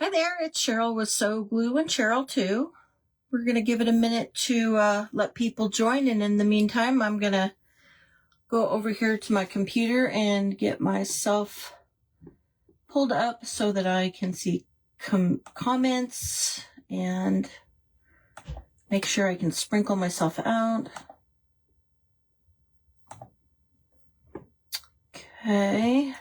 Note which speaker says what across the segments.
Speaker 1: Hi there, it's Cheryl with Sew Glue and Cheryl too. We're going to give it a minute to let people join, and in the meantime, I'm going to go over here to my computer and get myself pulled up so that I can see comments and make sure I can sprinkle myself out. Okay.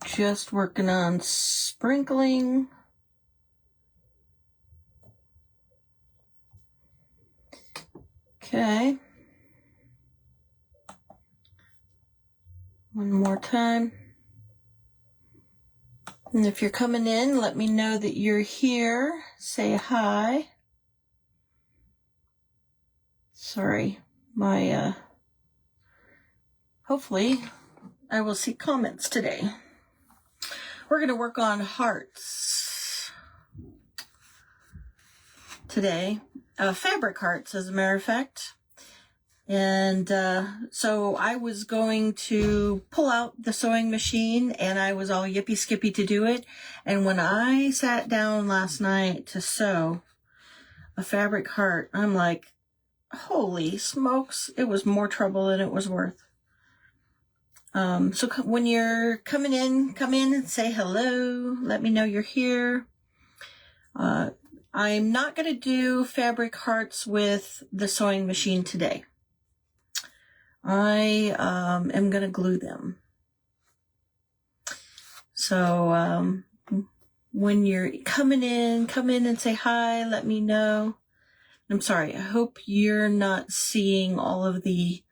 Speaker 1: Just working on sprinkling. Okay. One more time. And if you're coming in, let me know that you're here. Say hi. Sorry, hopefully I will see comments today. We're going to work on hearts today, fabric hearts, as a matter of fact. And so I was going to pull out the sewing machine, and I was all yippee skippy to do it. And when I sat down last night to sew a fabric heart, I'm like, holy smokes, it was more trouble than it was worth. So when you're coming in, come in and say hello. Let me know you're here. I'm not going to do fabric hearts with the sewing machine today. I am going to glue them. So when you're coming in, come in and say hi. Let me know. I'm sorry. I hope you're not seeing all of the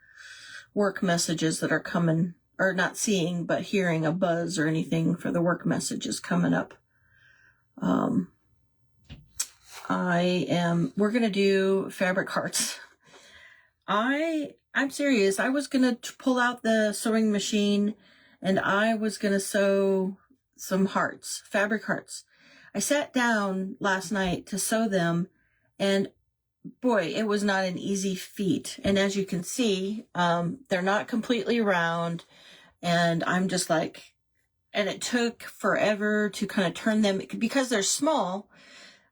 Speaker 1: work messages that are coming, or not seeing, but hearing a buzz or anything for the work messages coming up. We're going to do fabric hearts. I'm serious. I was going to pull out the sewing machine and I was going to sew some hearts, fabric hearts. I sat down last night to sew them, and boy, it was not an easy feat. And as you can see, they're not completely round, and I'm just like, and it took forever to kind of turn them, because they're small,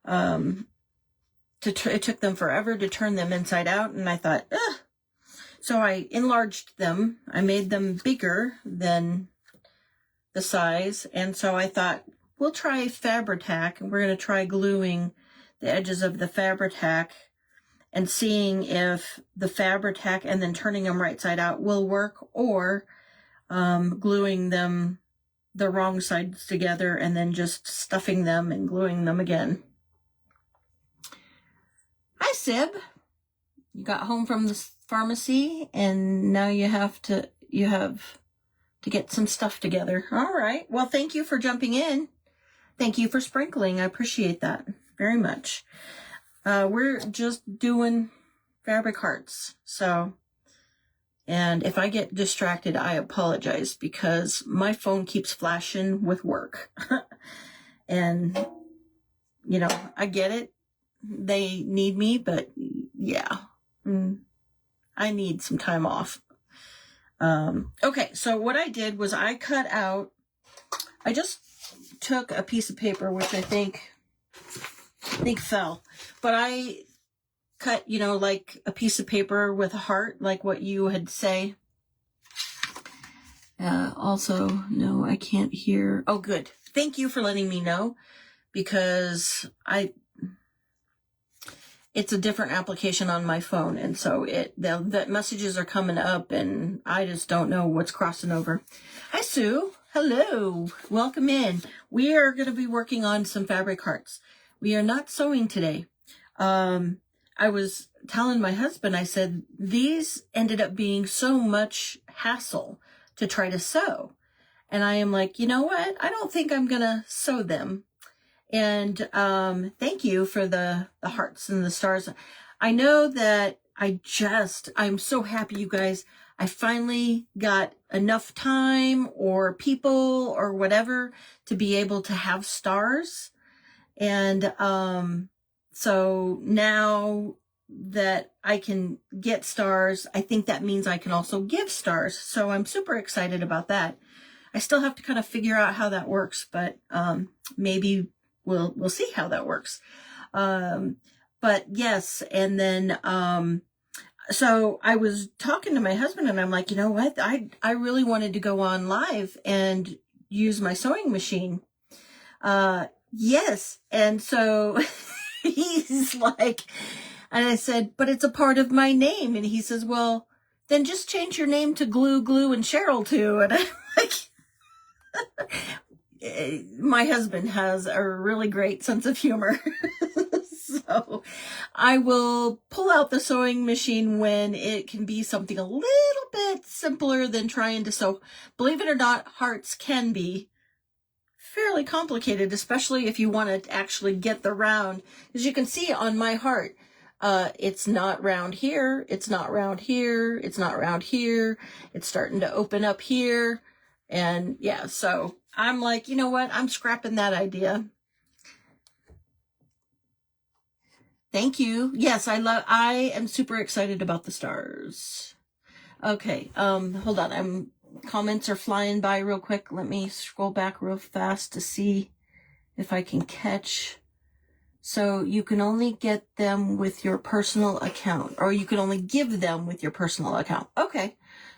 Speaker 1: it took them forever to turn them inside out, and I thought, ugh. So I enlarged them. I made them bigger than the size, and so I thought, we'll try Fabri-Tac, and we're going to try gluing the edges of the Fabri-Tac and seeing if the Fabri-Tac and then turning them right side out will work, or gluing them the wrong sides together and then just stuffing them and gluing them again. Hi, Sib. You got home from the pharmacy and now you have to get some stuff together. All right. Well, thank you for jumping in. Thank you for sprinkling. I appreciate that very much. We're just doing fabric hearts. So, and if I get distracted, I apologize, because my phone keeps flashing with work. And, you know, I get it. They need me, but yeah, I need some time off. Okay, so what I did was I just took a piece of paper, which I think fell, but I cut, like a piece of paper with a heart, like what you had say. Also, no, I can't hear. Oh, good. Thank you for letting me know, because it's a different application on my phone, and so the messages are coming up, and I just don't know what's crossing over. Hi, Sue. Hello. Welcome in. We are going to be working on some fabric hearts. We are not sewing today. I was telling my husband, I said, these ended up being so much hassle to try to sew. And I am like, you know what? I don't think I'm going to sew them. And thank you for the hearts and the stars. I know that I'm so happy, you guys. I finally got enough time or people or whatever to be able to have stars. And so now that I can get stars, I think that means I can also give stars. So I'm super excited about that. I still have to kind of figure out how that works, but maybe we'll see how that works. But yes, and then so I was talking to my husband and I'm like, you know what? I really wanted to go on live and use my sewing machine. Yes. And so he's like, and I said, but it's a part of my name. And he says, well, then just change your name to Glue, Glue, and Cheryl too. And I'm like, my husband has a really great sense of humor. So I will pull out the sewing machine when it can be something a little bit simpler than trying to sew. Believe it or not, hearts can be fairly complicated, especially if you want to actually get the round. As you can see on my heart, it's not round here, it's not round here, it's not round here, it's starting to open up here. And yeah, so I'm like, you know what? I'm scrapping that idea. Thank you. Yes, I am super excited about the stars. Okay, hold on. Comments are flying by real quick. Let me scroll back real fast to see if I can catch. So you can only get them with your personal account, or you can only give them with your personal account. Okay,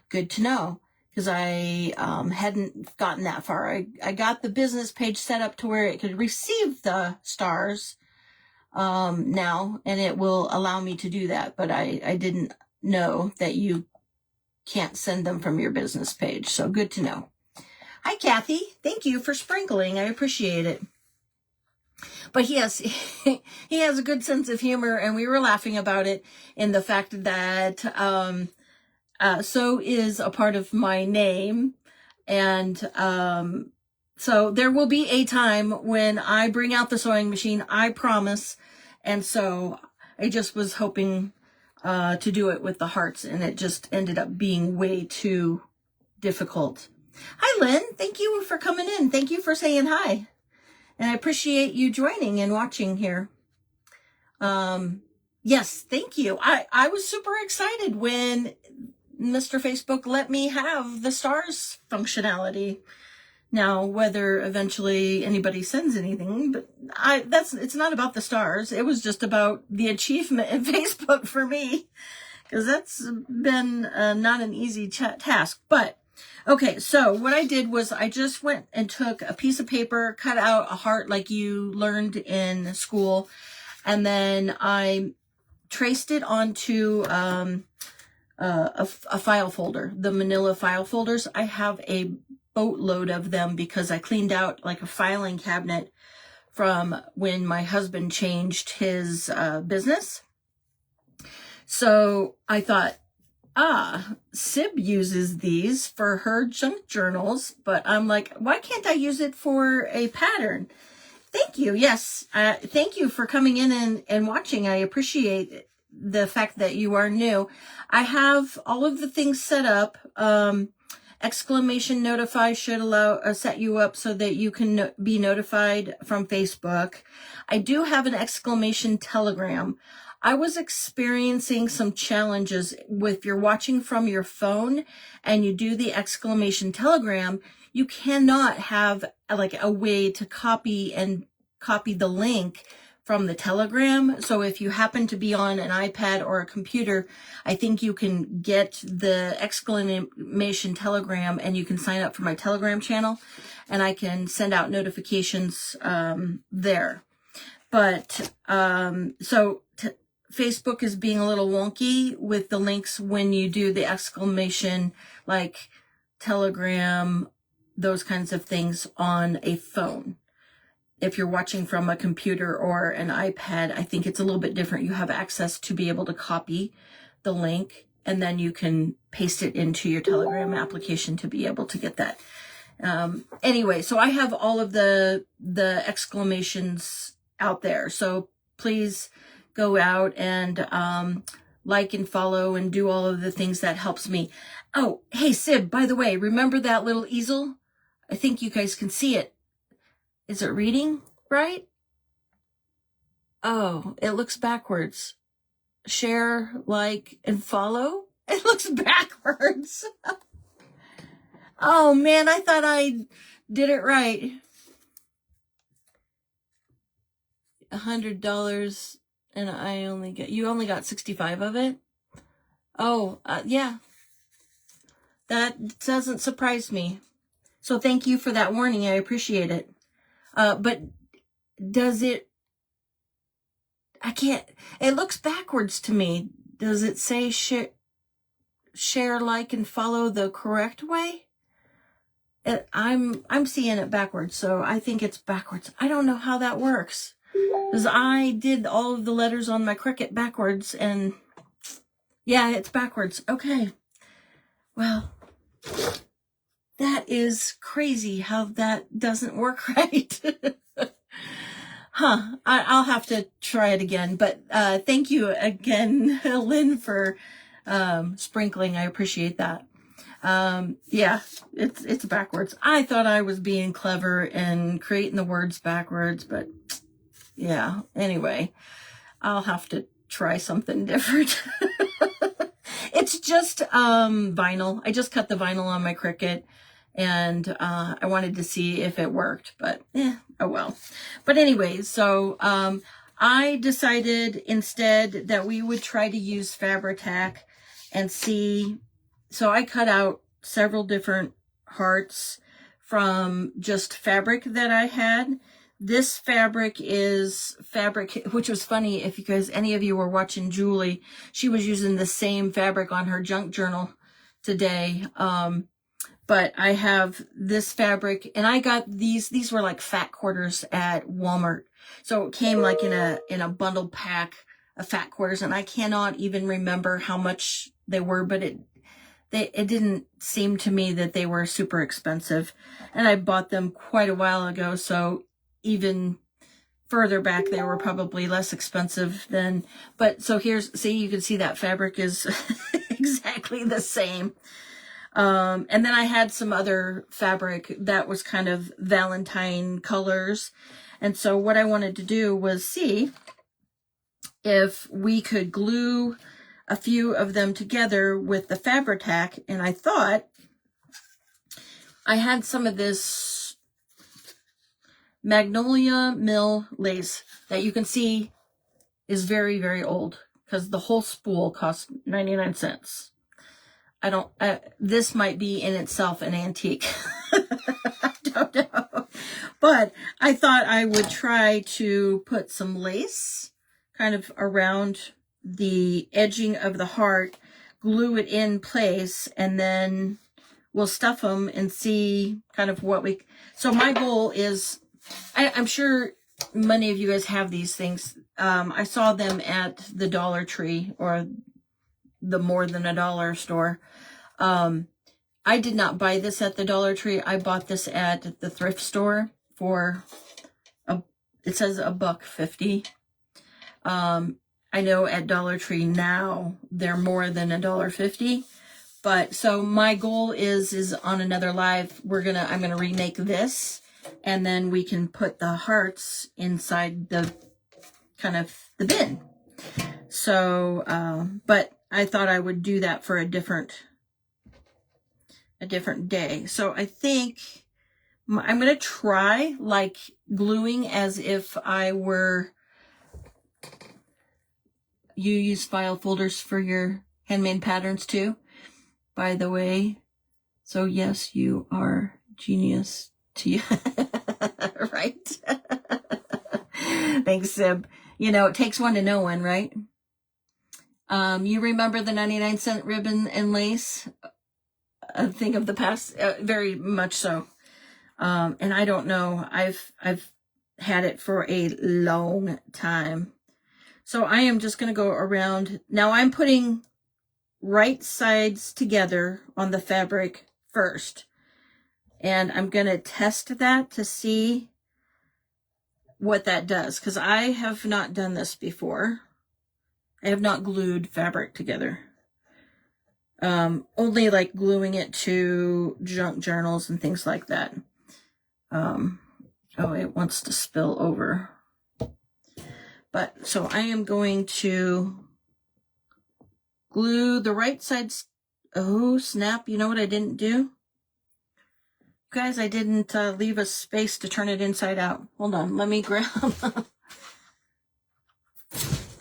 Speaker 1: good to know, because I hadn't gotten that far. I got the business page set up to where it could receive the stars now, and it will allow me to do that, but I didn't know that you can't send them from your business page. So good to know. Hi, Kathy. Thank you for sprinkling. I appreciate it. But yes, he has a good sense of humor, and we were laughing about it in the fact that so is a part of my name. And so there will be a time when I bring out the sewing machine, I promise. And so I just was hoping to do it with the hearts, and it just ended up being way too difficult. Hi, Lynn. Thank you for coming in. Thank you for saying hi. And I appreciate you joining and watching here. Yes, thank you. I was super excited when Mr. Facebook let me have the stars functionality. Now, whether eventually anybody sends anything, but it's not about the stars. It was just about the achievement in Facebook for me, because that's been not an easy task. But okay, so what I did was I just went and took a piece of paper, cut out a heart like you learned in school, and then I traced it onto a file folder, the manila file folders. I have a boatload of them because I cleaned out like a filing cabinet from when my husband changed his business. So I thought, Sib uses these for her junk journals, but I'm like, why can't I use it for a pattern? Thank you. Yes. Thank you for coming in and watching. I appreciate the fact that you are new. I have all of the things set up. Exclamation notify should allow set you up so that you can be notified from Facebook. I do have an exclamation telegram. I was experiencing some challenges if you're watching from your phone and you do the exclamation telegram, you cannot have like a way to copy the link from the telegram. So if you happen to be on an iPad or a computer, I think you can get the exclamation telegram and you can sign up for my Telegram channel, and I can send out notifications there. But Facebook is being a little wonky with the links when you do the exclamation, like Telegram, those kinds of things on a phone. If you're watching from a computer or an iPad, I think it's a little bit different. You have access to be able to copy the link, and then you can paste it into your Telegram application to be able to get that. Anyway, so I have all of the exclamations out there. So please go out and like and follow and do all of the things that helps me. Oh, hey, Sib, by the way, remember that little easel? I think you guys can see it. Is it reading right? Oh, it looks backwards. share, like, and follow. It looks backwards. Oh man, I thought I did it right. $100 and you only got 65 of it. Oh, yeah. That doesn't surprise me. So thank you for that warning. I appreciate it. But does it, I can't, it looks backwards to me. Does it say share, like, and follow the correct way? I'm seeing it backwards, so I think it's backwards. I don't know how that works, because I did all of the letters on my Cricut backwards, and yeah, it's backwards. Okay. Well, that is crazy how that doesn't work right. Huh. I'll have to try it again. But thank you again, Lynn, for sprinkling. I appreciate that. Yeah, it's backwards. I thought I was being clever and creating the words backwards, but yeah, anyway, I'll have to try something different. It's just vinyl. I just cut the vinyl on my Cricut, and I wanted to see if it worked, but oh well. But anyway, so I decided instead that we would try to use Fabri-Tac and see. So I cut out several different hearts from just fabric that I had. This fabric is fabric, which was funny if you guys, any of you were watching Julie, she was using the same fabric on her junk journal today. But I have this fabric, and I got these were like fat quarters at Walmart. So it came like in a bundled pack of fat quarters, and I cannot even remember how much they were, but it didn't seem to me that they were super expensive. And I bought them quite a while ago, so even further back they were probably less expensive than, but so see, you can see that fabric is exactly the same. And then I had some other fabric that was kind of Valentine colors. And so what I wanted to do was see if we could glue a few of them together with the Fabri-Tac. And I thought I had some of this Magnolia Mill lace that you can see is very, very old, because the whole spool cost 99 cents. This might be in itself an antique. I don't know. But I thought I would try to put some lace kind of around the edging of the heart, glue it in place, and then we'll stuff them and see kind of what so my goal is, I'm sure many of you guys have these things. I saw them at the Dollar Tree or the More Than a Dollar store. I did not buy this at the Dollar Tree. I bought this at the thrift store for it says $1.50. I know at Dollar Tree now they're more than $1.50. But so my goal is on another live, I'm gonna remake this, and then we can put the hearts inside the kind of the bin. So, but I thought I would do that for a different day. So I think I'm going to try like gluing as if I were, you use file folders for your handmade patterns too, by the way. So yes, you are genius to you. Right? Thanks, Sib. You know, it takes one to know one, right? You remember the 99-cent ribbon and lace? A thing of the past, very much so. And I don't know, I've had it for a long time. So I am just going to go around. Now I'm putting right sides together on the fabric first. And I'm going to test that to see what that does, because I have not done this before. I have not glued fabric together. Only like gluing it to junk journals and things like that. Oh, it wants to spill over. But so I am going to glue the right side. Oh, snap. You know what I didn't do? Guys, I didn't leave a space to turn it inside out. Hold on. Let me grab...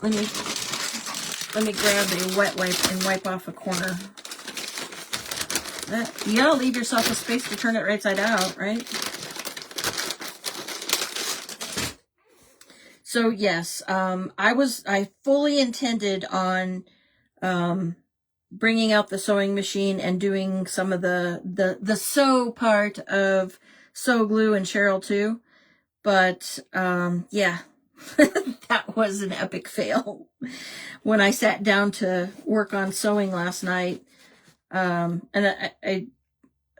Speaker 1: let me grab a wet wipe and wipe off a corner. You gotta leave yourself a space to turn it right side out, right? So yes, I fully intended on bringing out the sewing machine and doing some of the sew part of Sew Glue and Cheryl too, but yeah, that was an epic fail. When I sat down to work on sewing last night, and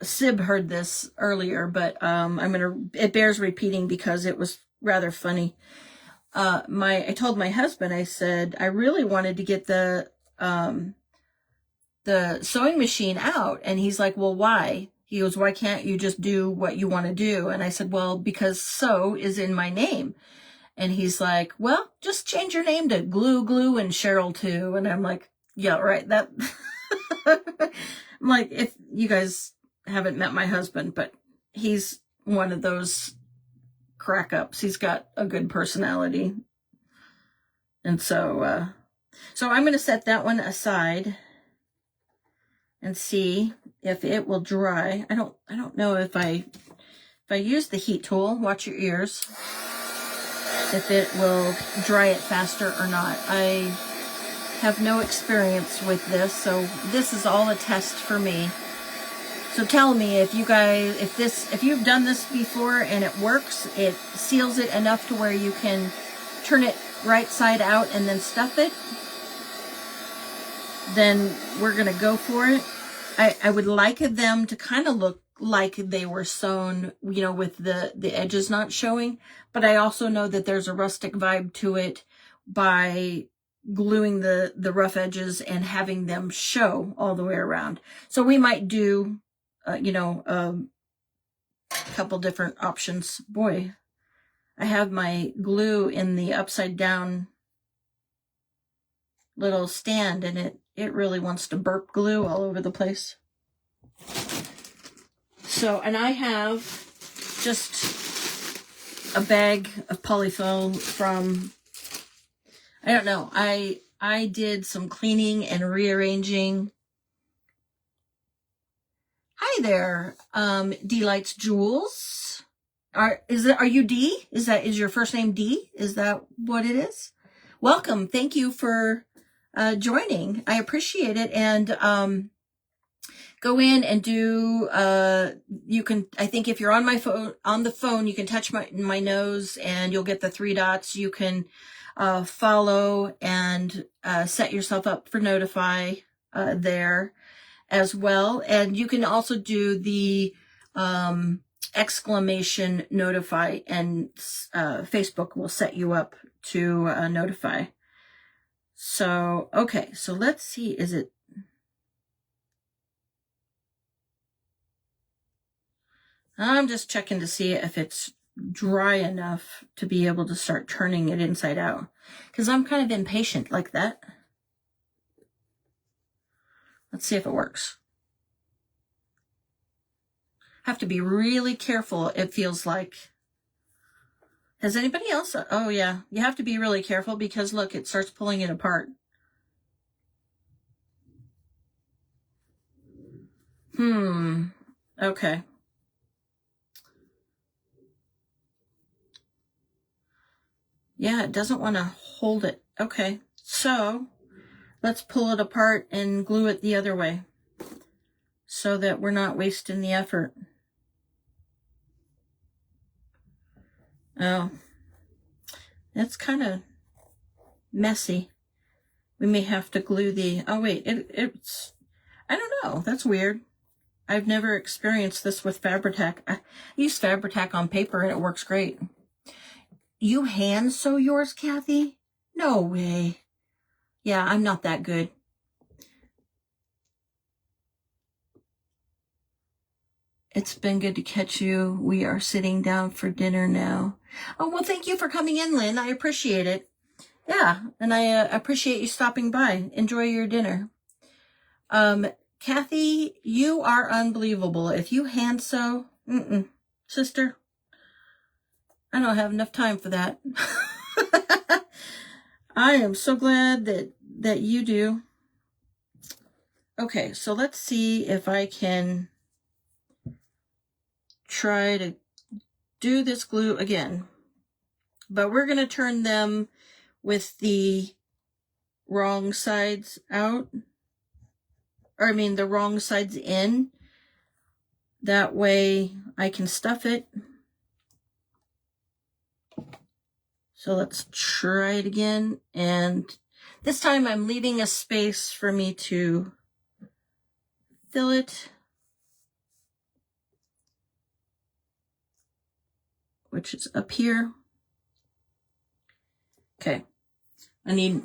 Speaker 1: Sib heard this earlier, but it bears repeating because it was rather funny. I told my husband, I said, I really wanted to get the sewing machine out. And he's like, well, why? He goes, why can't you just do what you want to do? And I said, well, because sew is in my name. And he's like, well, just change your name to Glue and Cheryl too. And I'm like, yeah, right. That I'm like, if you guys haven't met my husband, but he's one of those crack ups. He's got a good personality. And so I'm going to set that one aside and see if it will dry. I don't know if I use the heat tool, watch your ears, if it will dry it faster or not. I have no experience with this, so this is all a test for me. So tell me if you guys, if you've done this before and it works, it seals it enough to where you can turn it right side out and then stuff it, then we're gonna go for it. I would like them to kind of look like they were sewn, you know, with the edges not showing, but I also know that there's a rustic vibe to it by gluing the rough edges and having them show all the way around. So we might do a couple different options. Boy, I have my glue in the upside down little stand and it really wants to burp glue all over the place. So, and I have just a bag of polyfill from, I don't know, I did some cleaning and rearranging. Hi there, Delights Jewels. Are you D? Is your first name D? Is that what it is? Welcome. Thank you for joining. I appreciate it. And go in and do you can, I think if you're on the phone, you can touch my nose and you'll get the 3 dots. You can follow and set yourself up for notify there as well. And you can also do the exclamation notify, and Facebook will set you up to notify. So, okay, so let's see, is it, I'm just checking to see if it's dry enough to be able to start turning it inside out, because I'm kind of impatient like that. Let's see if it works. Have to be really careful, it feels like. Has anybody else? Oh yeah, you have to be really careful because look, it starts pulling it apart. Okay. Yeah, it doesn't want to hold it. Okay, so let's pull it apart and glue it the other way so that we're not wasting the effort. Oh, that's kind of messy. We may have to glue the, oh wait, it's, I don't know, that's weird. I've never experienced this with Fabri-Tac. I use Fabri-Tac on paper and it works great. You hand sew yours, Kathy? No way. Yeah, I'm not that good. It's been good to catch you. We are sitting down for dinner now. Oh, well, thank you for coming in, Lynn. I appreciate it. Yeah, and I appreciate you stopping by. Enjoy your dinner. Kathy, you are unbelievable. If you hand sew, sister, I don't have enough time for that. I am so glad that you do. Okay, so let's see if I can try to do this glue again. But we're going to turn them with the wrong sides out. Or I mean the wrong sides in. That way I can stuff it. So let's try it again. And this time I'm leaving a space for me to fill it, which is up here. Okay. I need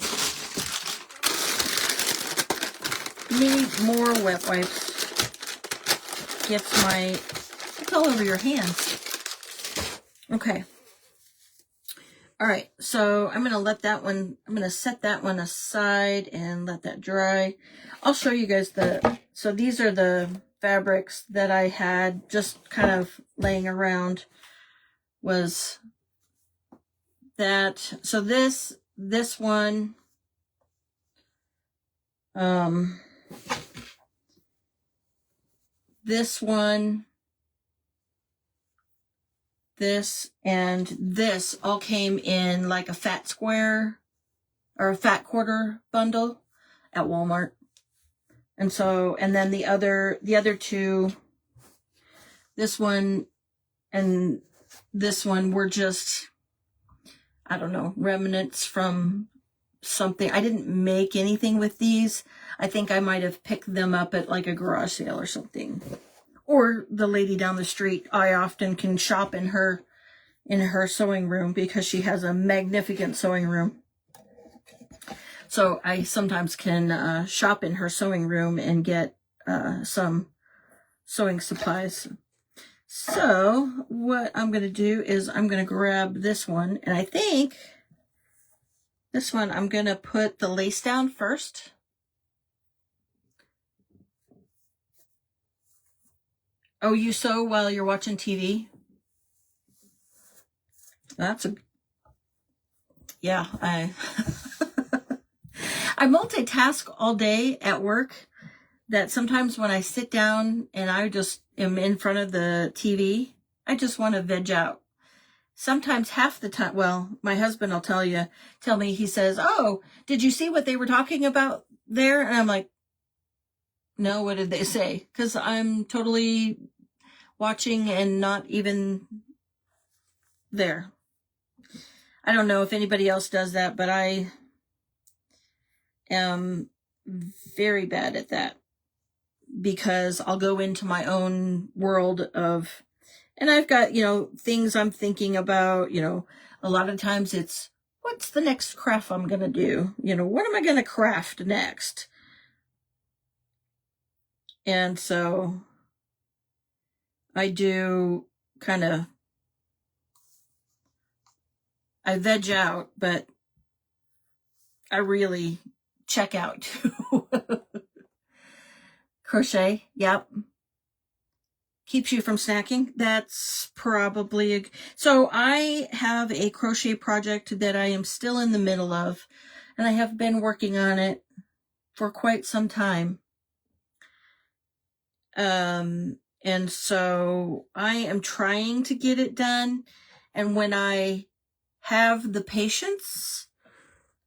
Speaker 1: more wet wipes. It's all over your hands. Okay. All right, so I'm going to set that one aside and let that dry. I'll show you guys so these are the fabrics that I had just kind of laying around was that. So this one, this one, this, and this all came in like a fat square or a fat quarter bundle at Walmart. And so, and then the other two, this one and this one were just, I don't know, remnants from something. I didn't make anything with these. I think I might have picked them up at like a garage sale or something. Or the lady down the street. I often can shop in her sewing room because she has a magnificent sewing room. So I sometimes can shop in her sewing room and get some sewing supplies. So what I'm going to do is I'm going to grab this one. And I think this one I'm going to put the lace down first. Oh, you sew while you're watching TV? Yeah, I multitask all day at work, that sometimes when I sit down and I just am in front of the TV, I just want to veg out. Sometimes half the time, well, my husband will tell me, he says, "Oh, did you see what they were talking about there?" And I'm like, "No, what did they say?" Because I'm totally watching and not even there. I don't know if anybody else does that, but I am very bad at that because I'll go into my own world of, and I've got, things I'm thinking about, a lot of times it's, what's the next craft I'm going to do? What am I going to craft next? And so I do I veg out, but I really check out too. Crochet, yep. Keeps you from snacking. That's probably so I have a crochet project that I am still in the middle of, and I have been working on it for quite some time. And so I am trying to get it done, and when I have the patience,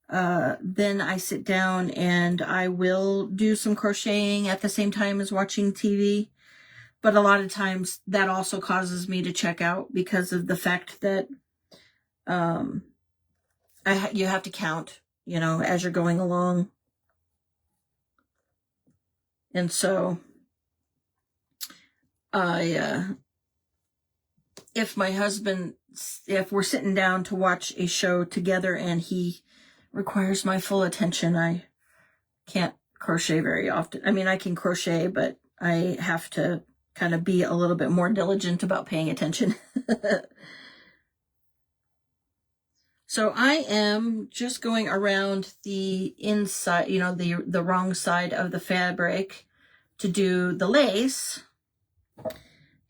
Speaker 1: then I sit down and I will do some crocheting at the same time as watching TV. But a lot of times that also causes me to check out because of the fact that you have to count, as you're going along. And so if we're sitting down to watch a show together and he requires my full attention, I can't crochet very often. I mean, I can crochet, but I have to kind of be a little bit more diligent about paying attention. So I am just going around the inside, you know, the wrong side of the fabric to do the lace.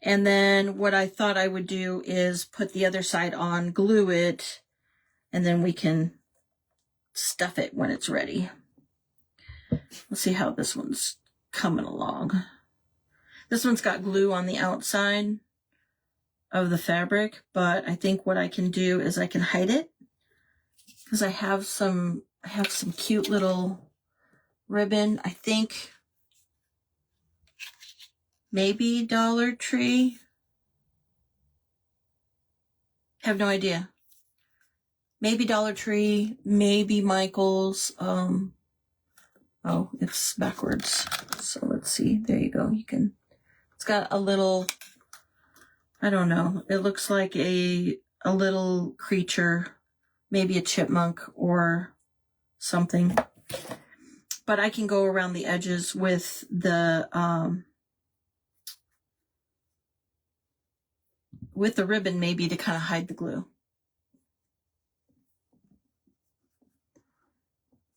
Speaker 1: And then what I thought I would do is put the other side on, glue it, and then we can stuff it when it's ready. Let's see how this one's coming along. This one's got glue on the outside of the fabric, but I think what I can do is I can hide it because I have some cute little ribbon. I think maybe Dollar Tree. Have no idea. Maybe Dollar Tree, maybe Michael's. Oh, it's backwards. So let's see. There you go. It's got a little, I don't know. It looks like a little creature, maybe a chipmunk or something. But I can go around the edges with the ribbon maybe to kind of hide the glue.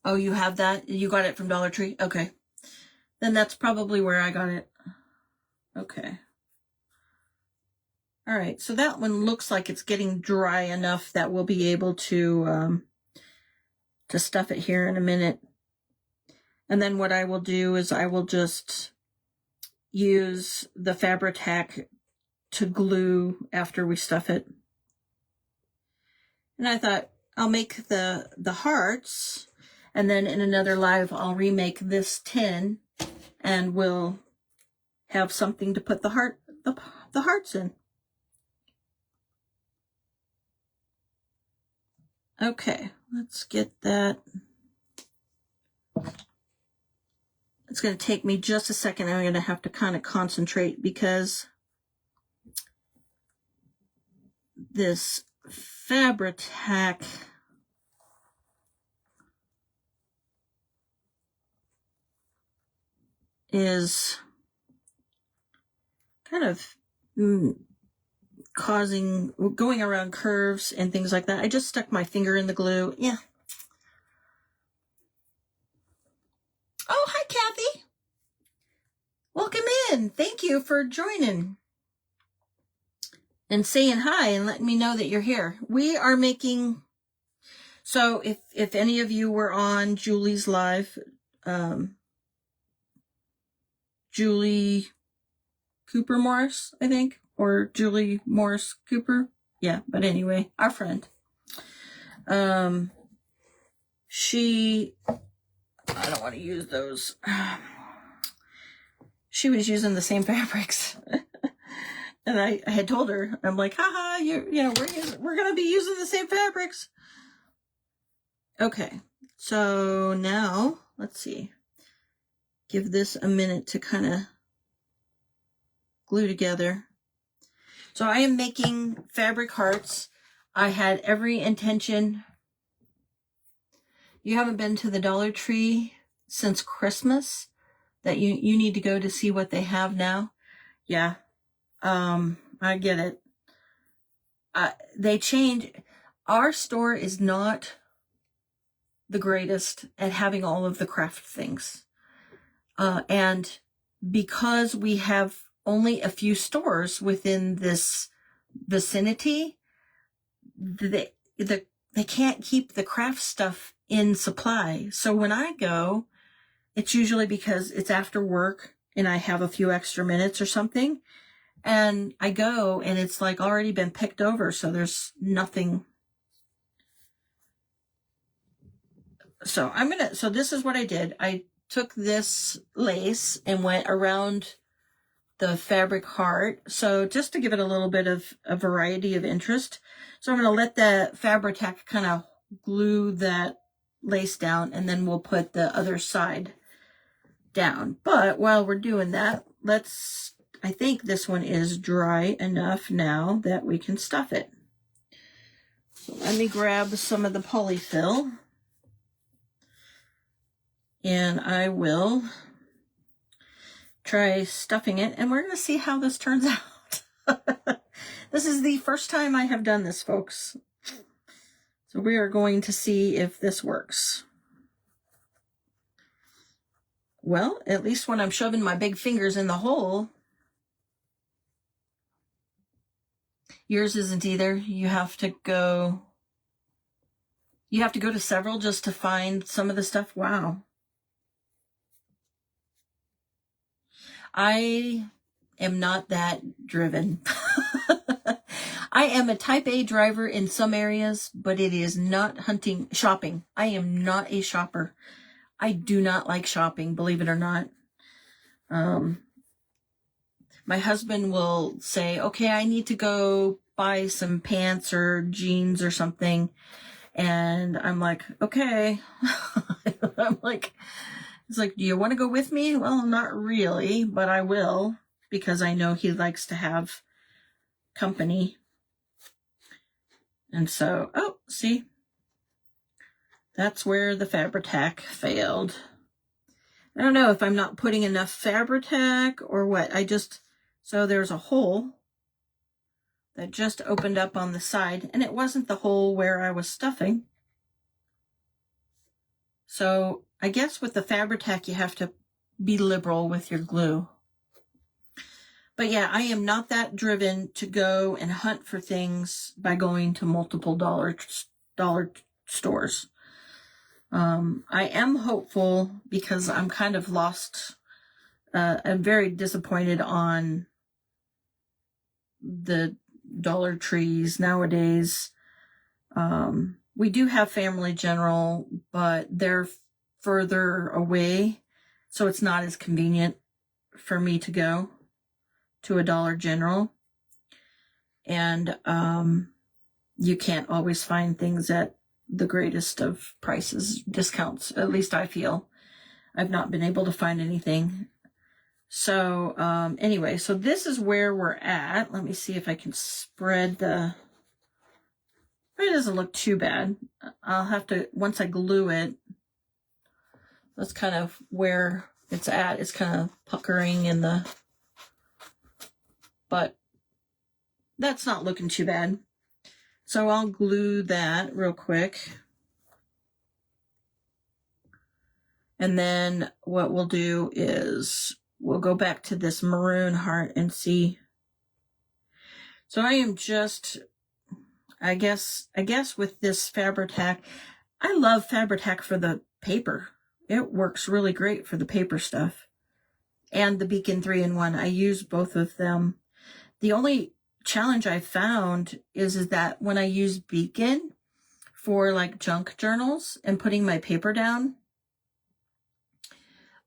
Speaker 1: Oh, you have that? You got it from Dollar Tree? Okay. Then that's probably where I got it. Okay. All right, so that one looks like it's getting dry enough that we'll be able to stuff it here in a minute. And then what I will do is I will just use the Fabri-Tac to glue after we stuff it. And I thought I'll make the hearts, and then in another live I'll remake this tin, and we'll have something to put the hearts in. Okay, let's get that. It's going to take me just a second. I'm going to have to kind of concentrate because this Fabri-Tac is kind of going around curves and things like that. I just stuck my finger in the glue. Yeah. Oh, hi, Kathy. Welcome in. Thank you for joining and saying hi and letting me know that you're here. We are making, so if any of you were on Julie's live, Julie Cooper Morris, I think, or Julie Morris Cooper. Yeah, but anyway, our friend. She, I don't want to use those. She was using the same fabrics. And I had told her, I'm like, haha, we're going to be using the same fabrics. Okay. So now, let's see. Give this a minute to kind of glue together. So I am making fabric hearts. I had every intention. You haven't been to the Dollar Tree since Christmas that you need to go to see what they have now. Yeah. I get it. They change. Our store is not the greatest at having all of the craft things. And because we have only a few stores within this vicinity, they can't keep the craft stuff in supply. So when I go, it's usually because it's after work and I have a few extra minutes or something. And I go and it's like already been picked over. So there's nothing. So so this is what I did. I took this lace and went around the fabric heart. So just to give it a little bit of a variety of interest. So I'm going to let the Fabri-Tac kind of glue that lace down, and then we'll put the other side down. But while we're doing that, I think this one is dry enough now that we can stuff it. So let me grab some of the polyfill. And I will try stuffing it, and we're going to see how this turns out. This is the first time I have done this, folks. So we are going to see if this works. Well, at least when I'm shoving my big fingers in the hole. Yours isn't either. You have to go to several just to find some of the stuff. Wow. I am not that driven. I am a type A driver in some areas, but it is not shopping. I am not a shopper. I do not like shopping, believe it or not. My husband will say, okay, I need to go buy some pants or jeans or something. And I'm like, okay. It's like, do you want to go with me? Well, not really, but I will, because I know he likes to have company. And so, oh, see, that's where the Fabri-Tac failed. I don't know if I'm not putting enough Fabri-Tac or what. So there's a hole that just opened up on the side, and it wasn't the hole where I was stuffing. So I guess with the Fabri-Tac, you have to be liberal with your glue. But yeah, I am not that driven to go and hunt for things by going to multiple dollar stores. I am hopeful because I'm kind of lost. I'm very disappointed on the Dollar Trees nowadays. We do have Family General, but they're further away, so it's not as convenient for me to go to a Dollar General. And you can't always find things at the greatest of prices, discounts. At least I feel. I've not been able to find anything. So anyway, so this is where we're at. Let me see if I can spread the... It doesn't look too bad. I'll have to, once I glue it, that's kind of where it's at. It's kind of puckering in the... But that's not looking too bad. So I'll glue that real quick. And then what we'll do is we'll go back to this maroon heart and see. So I am just, I guess with this Fabri-Tac, I love Fabri-Tac for the paper. It works really great for the paper stuff. And the Beacon 3-in-1. I use both of them. The only challenge I found is that when I use Beacon for like junk journals and putting my paper down,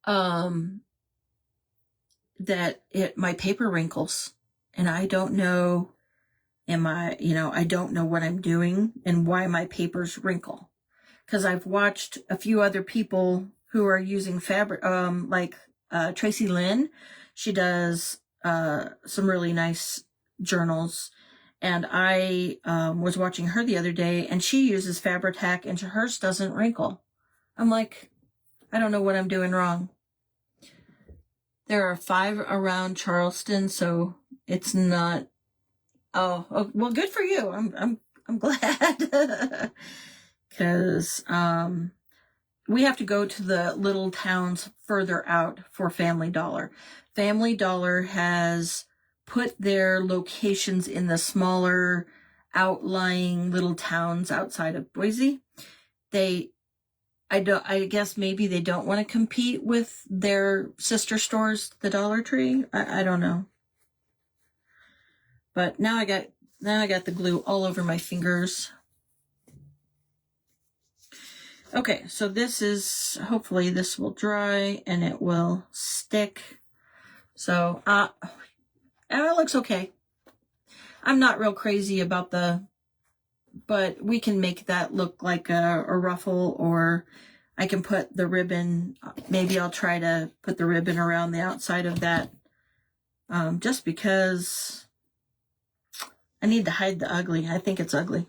Speaker 1: my paper wrinkles, and I don't know, I don't know what I'm doing and why my papers wrinkle. Because I've watched a few other people who are using like Tracy Lynn. She does some really nice journals, and I was watching her the other day, and she uses Fabri-Tac and hers doesn't wrinkle. I'm like, I don't know what I'm doing wrong. There are 5 around Charleston, so it's not. Oh well, good for you. I'm glad. Because we have to go to the little towns further out for Family Dollar. Family Dollar has put their locations in the smaller outlying little towns outside of Boise. I guess maybe they don't want to compete with their sister stores, the Dollar Tree. I don't know. But now I got the glue all over my fingers. Okay, so hopefully this will dry and it will stick. So, it looks okay. I'm not real crazy about but we can make that look like a ruffle, or I can put the ribbon, maybe I'll try to put the ribbon around the outside of that, just because I need to hide the ugly. I think it's ugly.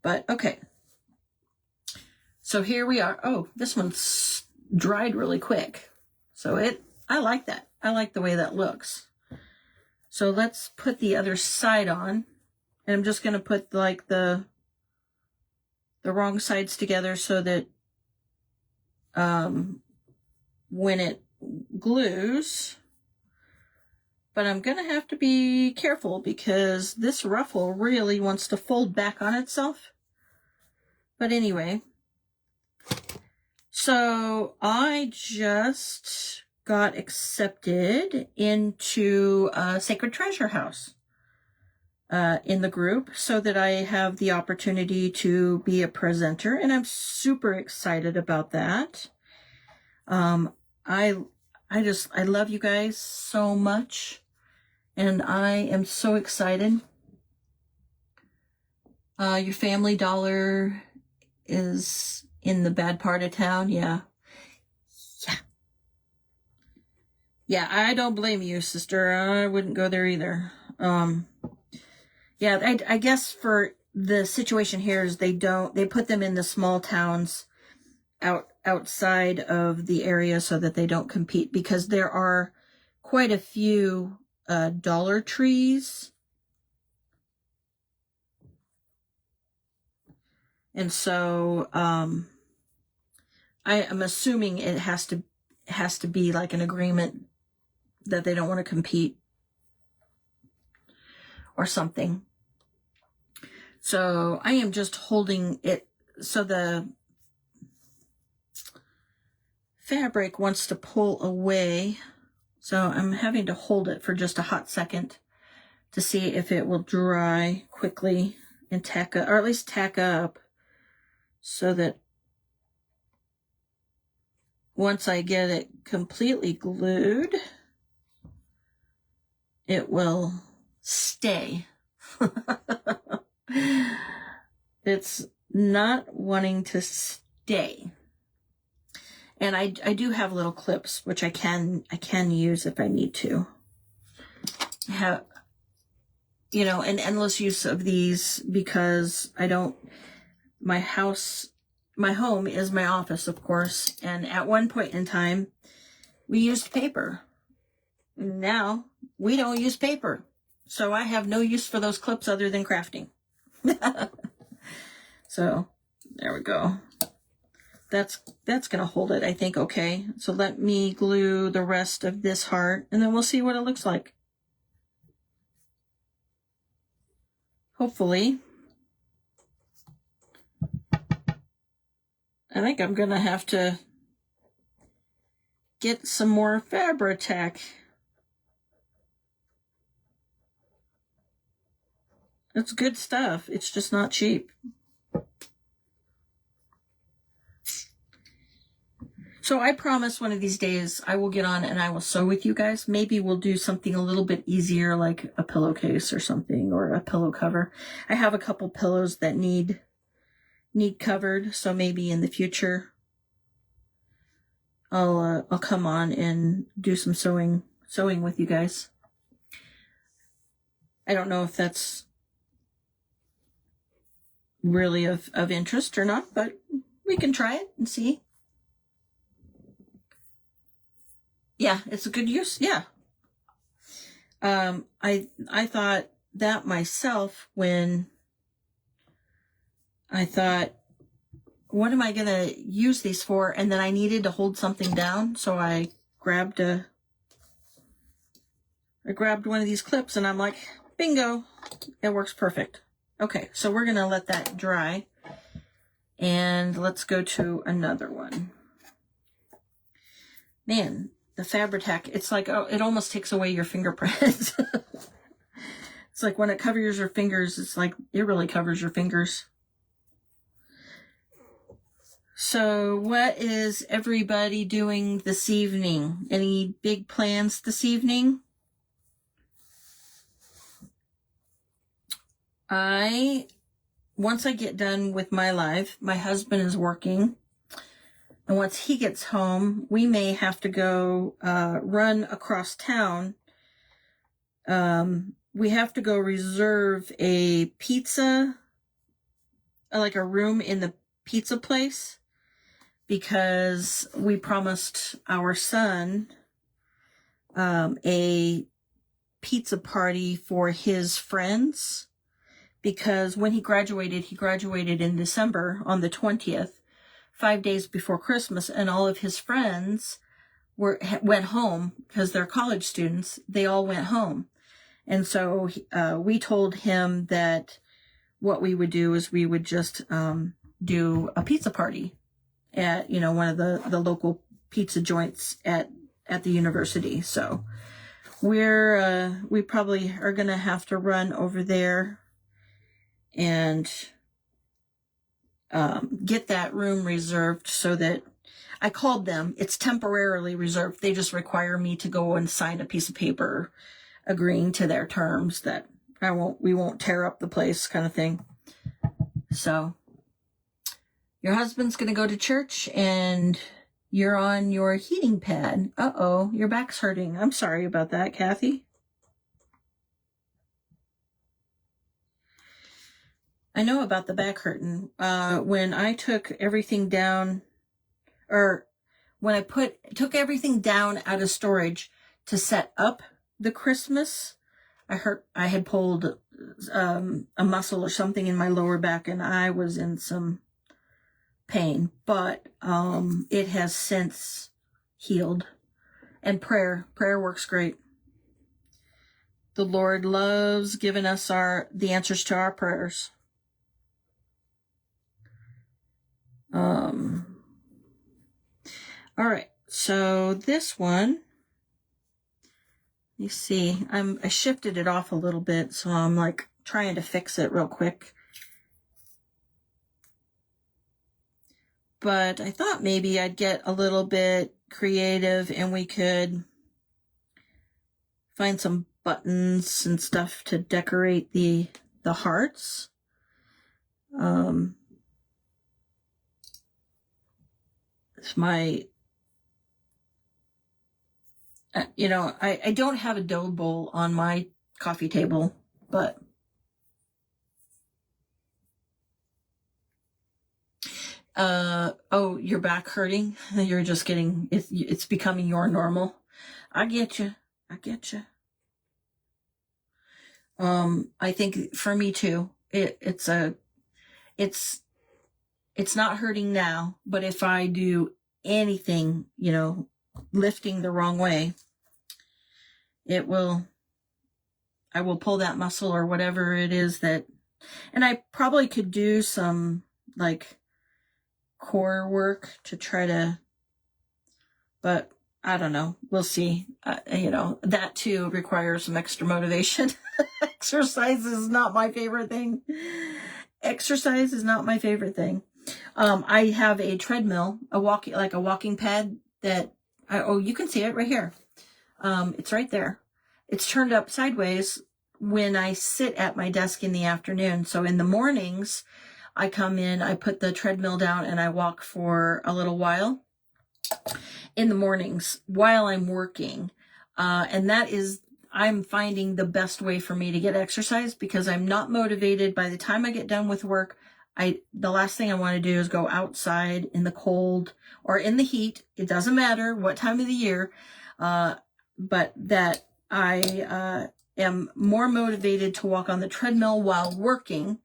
Speaker 1: But, okay. So here we are. Oh, this one's dried really quick. So I like that. I like the way that looks. So let's put the other side on. And I'm just going to put like the the wrong sides together so that when it glues, but I'm going to have to be careful because this ruffle really wants to fold back on itself. But anyway, so I just got accepted into Sacred Treasure House in the group so that I have the opportunity to be a presenter, and I'm super excited about that. I love you guys so much, and I am so excited. Your Family Dollar is in the bad part of town. Yeah, I don't blame you, sister. I wouldn't go there either. Yeah, I guess for the situation here is they put them in the small towns outside of the area so that they don't compete, because there are quite a few Dollar Trees. And so I am assuming it has to be like an agreement that they don't want to compete or something. So I am just holding it. So the fabric wants to pull away. So I'm having to hold it for just a hot second to see if it will dry quickly and tack up, or at least tack up, so that once I get it completely glued, it will stay. It's not wanting to stay. And I do have little clips, which I can use if I need to. I have, an endless use of these because my home is my office, of course. And at one point in time, we used paper. Now we don't use paper. So I have no use for those clips other than crafting. So there we go. That's going to hold it, I think, okay. So let me glue the rest of this heart, and then we'll see what it looks like. Hopefully. I think I'm going to have to get some more Fabri-Tac. It's good stuff. It's just not cheap. So I promise one of these days I will get on and I will sew with you guys. Maybe we'll do something a little bit easier, like a pillowcase or something, or a pillow cover. I have a couple pillows that need covered, so maybe in the future I'll come on and do some sewing with you guys. I don't know if that's really of interest or not, but we can try it and see. Yeah, it's a good use. Yeah. I thought that myself when I thought, what am I going to use these for? And then I needed to hold something down. So I grabbed one of these clips and I'm like, bingo, it works perfect. Okay, so we're going to let that dry and let's go to another one. Man, the Fabri-Tac, it's like, it almost takes away your fingerprints. It's like when it covers your fingers, it's like it really covers your fingers. So what is everybody doing this evening? Any big plans this evening? Once I get done with my live, my husband is working. And once he gets home, we may have to go run across town. We have to go reserve a pizza, like a room in the pizza place, because we promised our son a pizza party for his friends, because when he graduated in December on the 20th, 5 days before Christmas, and all of his friends went home because they're college students. They all went home. And so we told him that what we would do is we would just do a pizza party at, one of the local pizza joints at the university. So we probably are going to have to run over there and get that room reserved so that I called them. It's temporarily reserved. They just require me to go and sign a piece of paper agreeing to their terms that we won't tear up the place, kind of thing. So your husband's going to go to church and you're on your heating pad. Uh-oh, your back's hurting. I'm sorry about that, Kathy. I know about the back hurting. When I took everything down, or when I took everything down out of storage to set up the Christmas, I had pulled a muscle or something in my lower back, and I was in some pain, but it has since healed. And prayer works great. The Lord loves giving us the answers to our prayers. All right, so this one, you see, I shifted it off a little bit, so I'm like trying to fix it real quick. But I thought maybe I'd get a little bit creative and we could find some buttons and stuff to decorate the hearts. It's my, I don't have a dough bowl on my coffee table, but oh, your back hurting? You're just getting, it's becoming your normal. I get you. I think for me too, it's not hurting now, but if I do anything, lifting the wrong way, I will pull that muscle or whatever it is and I probably could do some like core work to try to, but I don't know. We'll see. That too requires some extra motivation. Exercise is not my favorite thing. I have a treadmill, a walking pad that, you can see it right here. It's right there. It's turned up sideways when I sit at my desk in the afternoon. So in the mornings, I come in, I put the treadmill down and I walk for a little while in the mornings while I'm working. And I'm finding the best way for me to get exercise because I'm not motivated. By the time I get done with work, the last thing I want to do is go outside in the cold or in the heat. It doesn't matter what time of the year, but that I am more motivated to walk on the treadmill while working.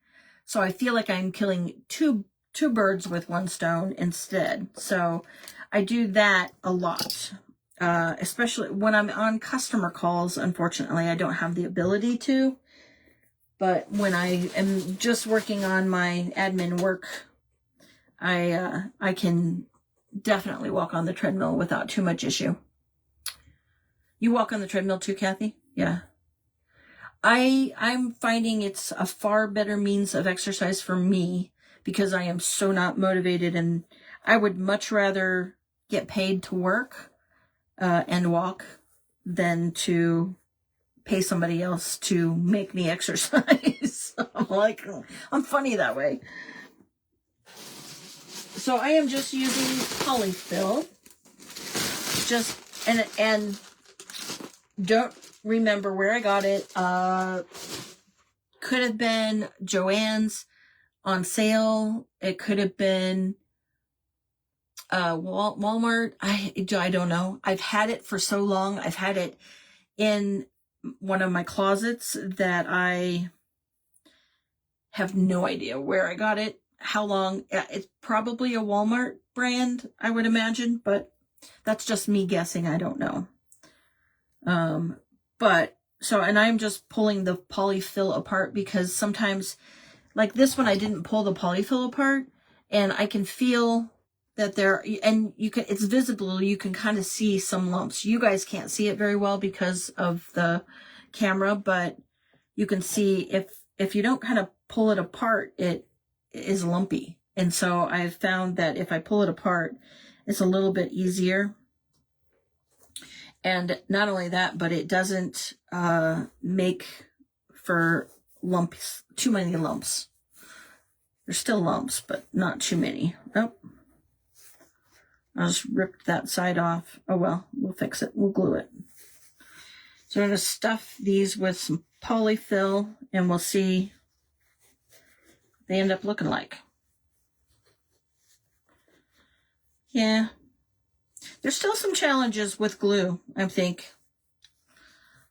Speaker 1: So I feel like I'm killing two birds with one stone instead. So I do that a lot, especially when I'm on customer calls. Unfortunately, I don't have the ability to. But when I am just working on my admin work, I can definitely walk on the treadmill without too much issue. You walk on the treadmill too, Kathy? Yeah. I'm finding it's a far better means of exercise for me because I am so not motivated, and I would much rather get paid to work and walk than to pay somebody else to make me exercise. I'm funny that way. So I am just using polyfill. And don't remember where I got it. Could have been Joann's on sale. It could have been Walmart. I don't know. I've had it for so long. I've had it in one of my closets that I have no idea where I got it, how long. It's probably a Walmart brand, I would imagine, but that's just me guessing. I don't know. But so, and I'm just pulling the polyfill apart because sometimes, like this one, I didn't pull the polyfill apart, and I can feel that there, and you can, it's visible, you can kind of see some lumps. You guys can't see it very well because of the camera, but you can see if you don't kind of pull it apart, it is lumpy. And so I've found that if I pull it apart, it's a little bit easier. And not only that, but it doesn't make for lumps, too many lumps. There's still lumps, but not too many. Oh, I just ripped that side off. Oh well, we'll fix it. We'll glue it. So I'm going to stuff these with some polyfill, and we'll see what they end up looking like. Yeah. There's still some challenges with glue, I think.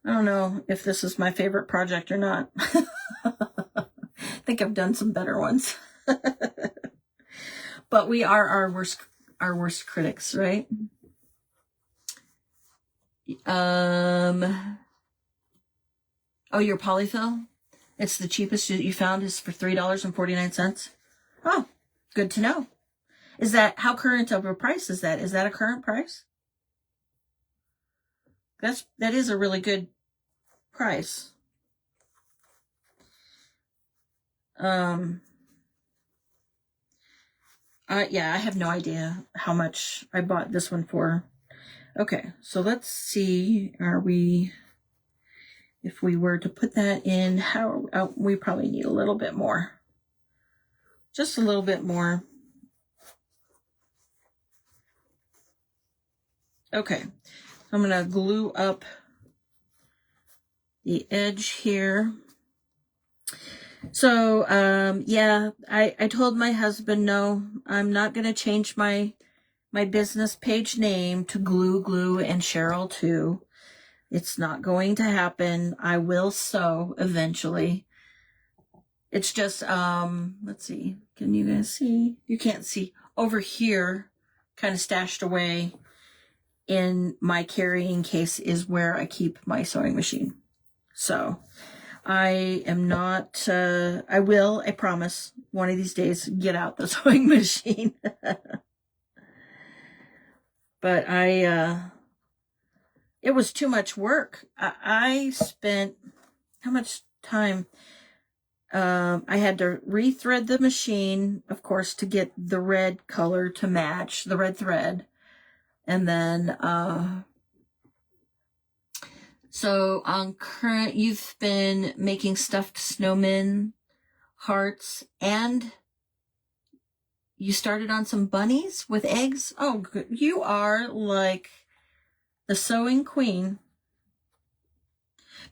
Speaker 1: I don't know if this is my favorite project or not. I think I've done some better ones. But we are our worst critics, right? Oh, your polyfill? It's the cheapest that you found is for $3.49. Oh, good to know. Is that, how current of a price is that? Is that a current price? That is a really good price. Yeah, I have no idea how much I bought this one for. Okay, so let's see, if we were to put that in, we probably need a little bit more. Just a little bit more. Okay, I'm going to glue up the edge here. So, yeah, I told my husband, no, I'm not going to change my business page name to Glue and Cheryl too. It's not going to happen. I will sew eventually. It's just, let's see. Can you guys see? You can't see. Over here, kind of stashed away in my carrying case is where I keep my sewing machine. So I am not, I will, I promise, one of these days get out the sewing machine. But it was too much work. I spent, how much time? I had to rethread the machine, of course, to get the red color to match, the red thread. And then, so on current, you've been making stuffed snowmen, hearts, and you started on some bunnies with eggs. Oh, good. You are like the sewing queen.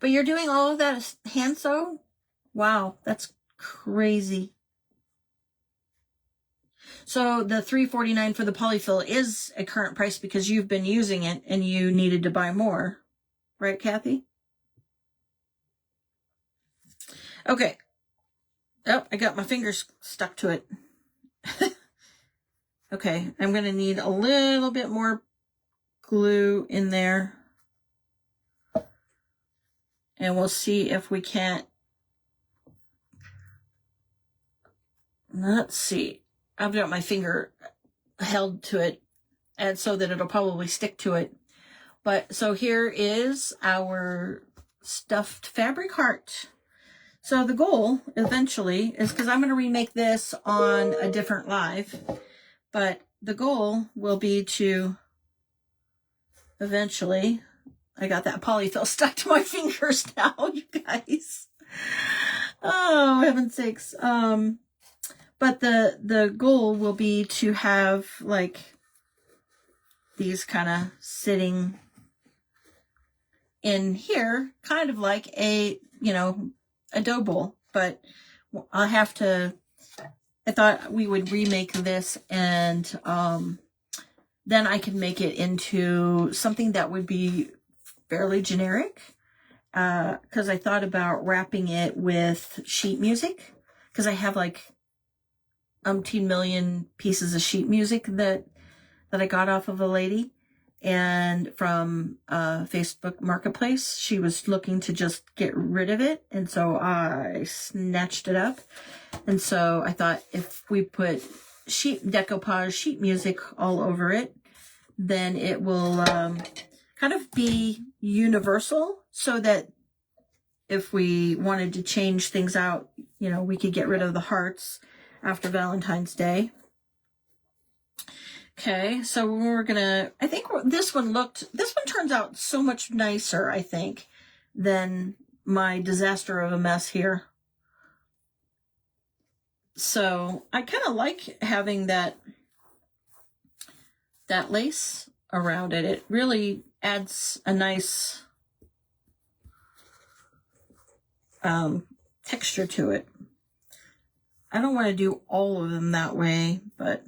Speaker 1: But you're doing all of that hand sew? Wow, that's crazy. So the $3.49 for the polyfill is a current price because you've been using it and you needed to buy more. Right, Kathy? Okay. Oh, I got my fingers stuck to it. Okay, I'm going to need a little bit more glue in there. And we'll see if we can't. Let's see. I've got my finger held to it, and so that it'll probably stick to it. But so here is our stuffed fabric heart. So the goal eventually is, because I'm going to remake this on a different live, but the goal will be to eventually, I got that polyfill stuck to my fingers now, you guys. Oh, heaven's sakes. But the goal will be to have like these kind of sitting in here, kind of like a, a dough bowl. But I'll have to, I thought we would remake this, and then I can make it into something that would be fairly generic. Because I thought about wrapping it with sheet music, because I have like umpteen million pieces of sheet music that I got off of a lady, and from Facebook Marketplace. She was looking to just get rid of it, and so I snatched it up. And so I thought if we put decoupage sheet music all over it, then it will kind of be universal, so that if we wanted to change things out, you know, we could get rid of the hearts after Valentine's Day. Okay, so we're gonna, I think this one turns out so much nicer, I think, than my disaster of a mess here. So I kind of like having that lace around it. It really adds a nice texture to it. I don't want to do all of them that way, but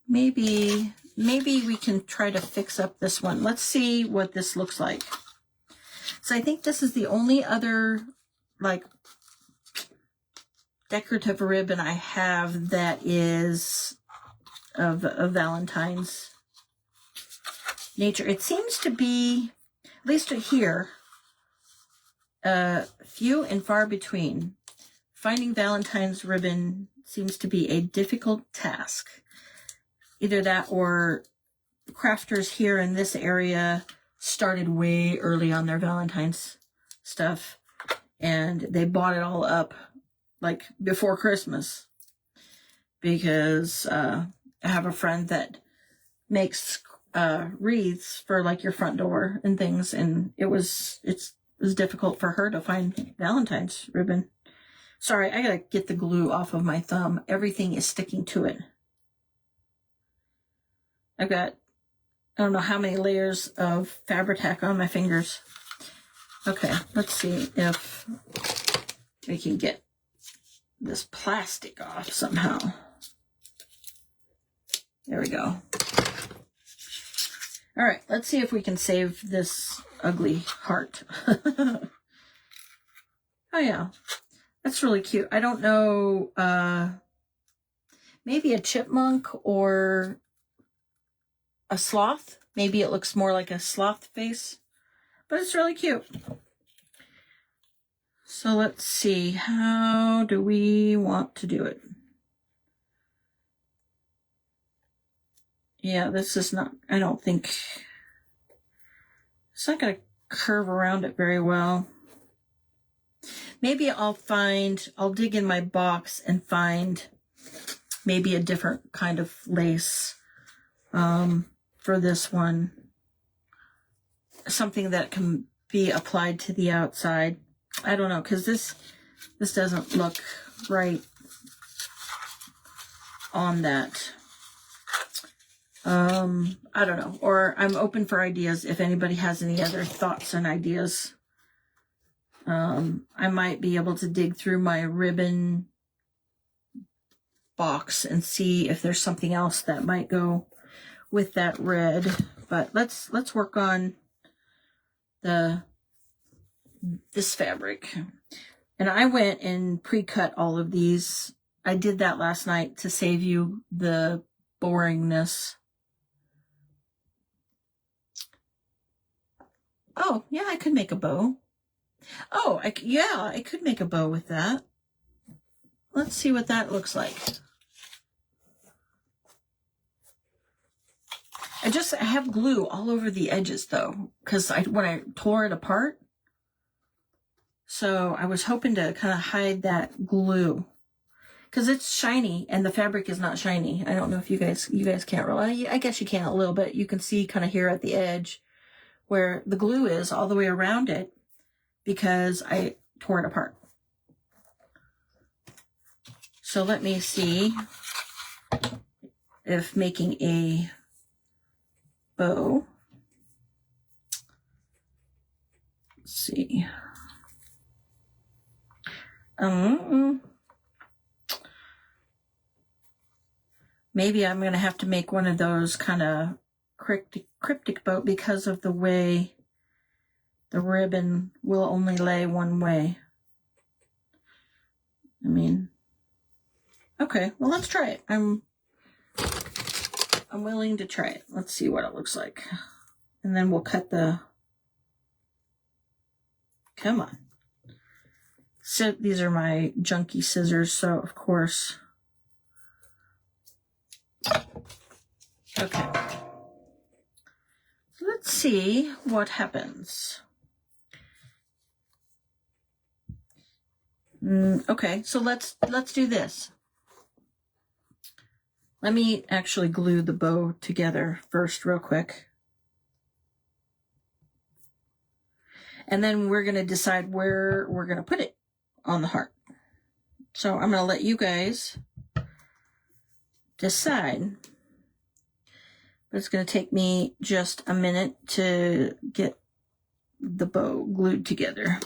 Speaker 1: maybe we can try to fix up this one. Let's see what this looks like. So I think this is the only other like decorative ribbon I have that is of Valentine's nature. It seems to be, at least here, few and far between. Finding Valentine's ribbon seems to be a difficult task. Either that or crafters here in this area started way early on their Valentine's stuff, and they bought it all up like before Christmas, because I have a friend that makes wreaths for like your front door and things, and it was difficult for her to find Valentine's ribbon. Sorry, I gotta get the glue off of my thumb. Everything is sticking to it. I've got, I don't know how many layers of Fabri-Tac on my fingers. Okay, let's see if we can get this plastic off somehow. There we go. All right, let's see if we can save this ugly heart. Oh yeah, that's really cute. I don't know, maybe a chipmunk or a sloth. Maybe it looks more like a sloth face, but it's really cute. So let's see, how do we want to do it? Yeah, this is not, I don't think, it's not going to curve around it very well. Maybe I'll dig in my box and find maybe a different kind of lace for this one. Something that can be applied to the outside. I don't know, because this doesn't look right on that. I don't know, or I'm open for ideas if anybody has any other thoughts and ideas. I might be able to dig through my ribbon box and see if there's something else that might go with that red. But let's work on this fabric. And I went and pre-cut all of these. I did that last night to save you the boringness. Oh, yeah, I could make a bow. Oh, I could make a bow with that. Let's see what that looks like. I have glue all over the edges though, because when I tore it apart. So I was hoping to kind of hide that glue, because it's shiny and the fabric is not shiny. I don't know if you guys can't really, I guess you can a little bit. You can see kind of here at the edge where the glue is all the way around it, because I tore it apart. So let me see if making a bow. Let's see. Maybe I'm going to have to make one of those kind of cryptic bow, because of the way the ribbon will only lay one way. I mean, okay, well, let's try it. I'm willing to try it. Let's see what it looks like. And then we'll cut the, come on. So these are my junky scissors, so of course. Okay. Let's see what happens. Okay, so let's do this. Let me actually glue the bow together first real quick. And then we're going to decide where we're going to put it on the heart. So I'm going to let you guys decide. But it's going to take me just a minute to get the bow glued together.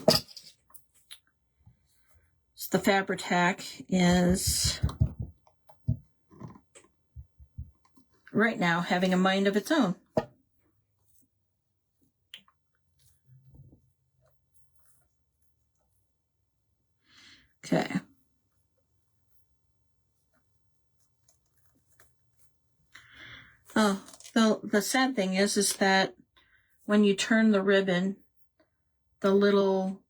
Speaker 1: So the Fabri-Tac is right now having a mind of its own. Okay. Oh, the sad thing is that when you turn the ribbon, the little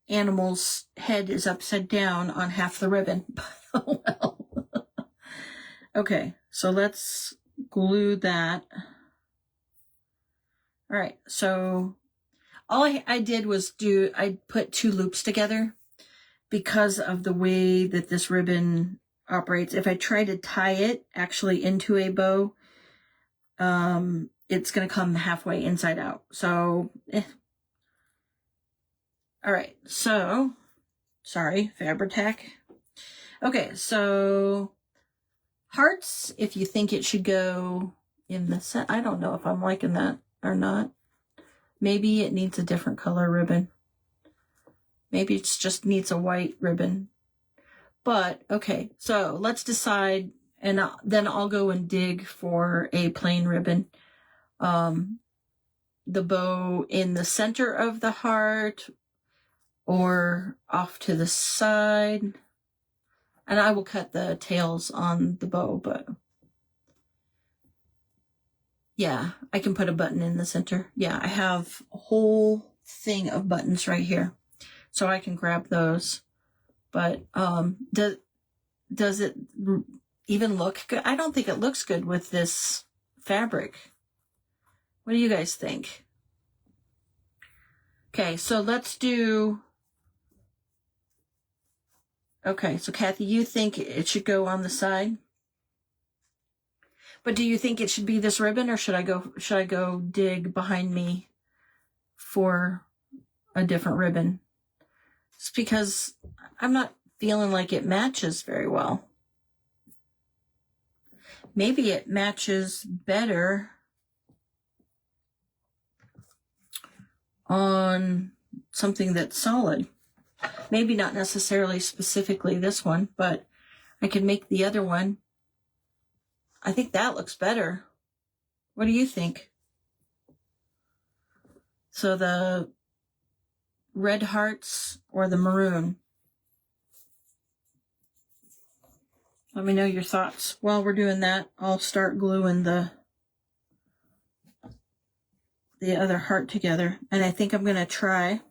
Speaker 1: animal's head is upside down on half the ribbon. Oh, well. Okay, so let's glue that. All right, so all I did was I put 2 loops together because of the way that this ribbon operates. If I try to tie it actually into a bow, it's going to come halfway inside out. So, All right, so, sorry, Fabri-Tac. Okay, so hearts, if you think it should go in the set, I don't know if I'm liking that or not. Maybe it needs a different color ribbon. Maybe it just needs a white ribbon. But, okay, so let's decide, and then I'll go and dig for a plain ribbon. The bow in the center of the heart or off to the side. And I will cut the tails on the bow, but yeah, I can put a button in the center. Yeah, I have a whole thing of buttons right here, so I can grab those. But does it even look good? I don't think it looks good with this fabric. What do you guys think? Okay, so let's do... Okay, so Kathy, you think it should go on the side? But do you think it should be this ribbon, or should I go dig behind me for a different ribbon? It's because I'm not feeling like it matches very well. Maybe it matches better on something that's solid. Maybe not necessarily specifically this one, but I can make the other one. I think that looks better. What do you think? So the red hearts or the maroon? Let me know your thoughts. While we're doing that, I'll start gluing the other heart together. And I think I'm going to try...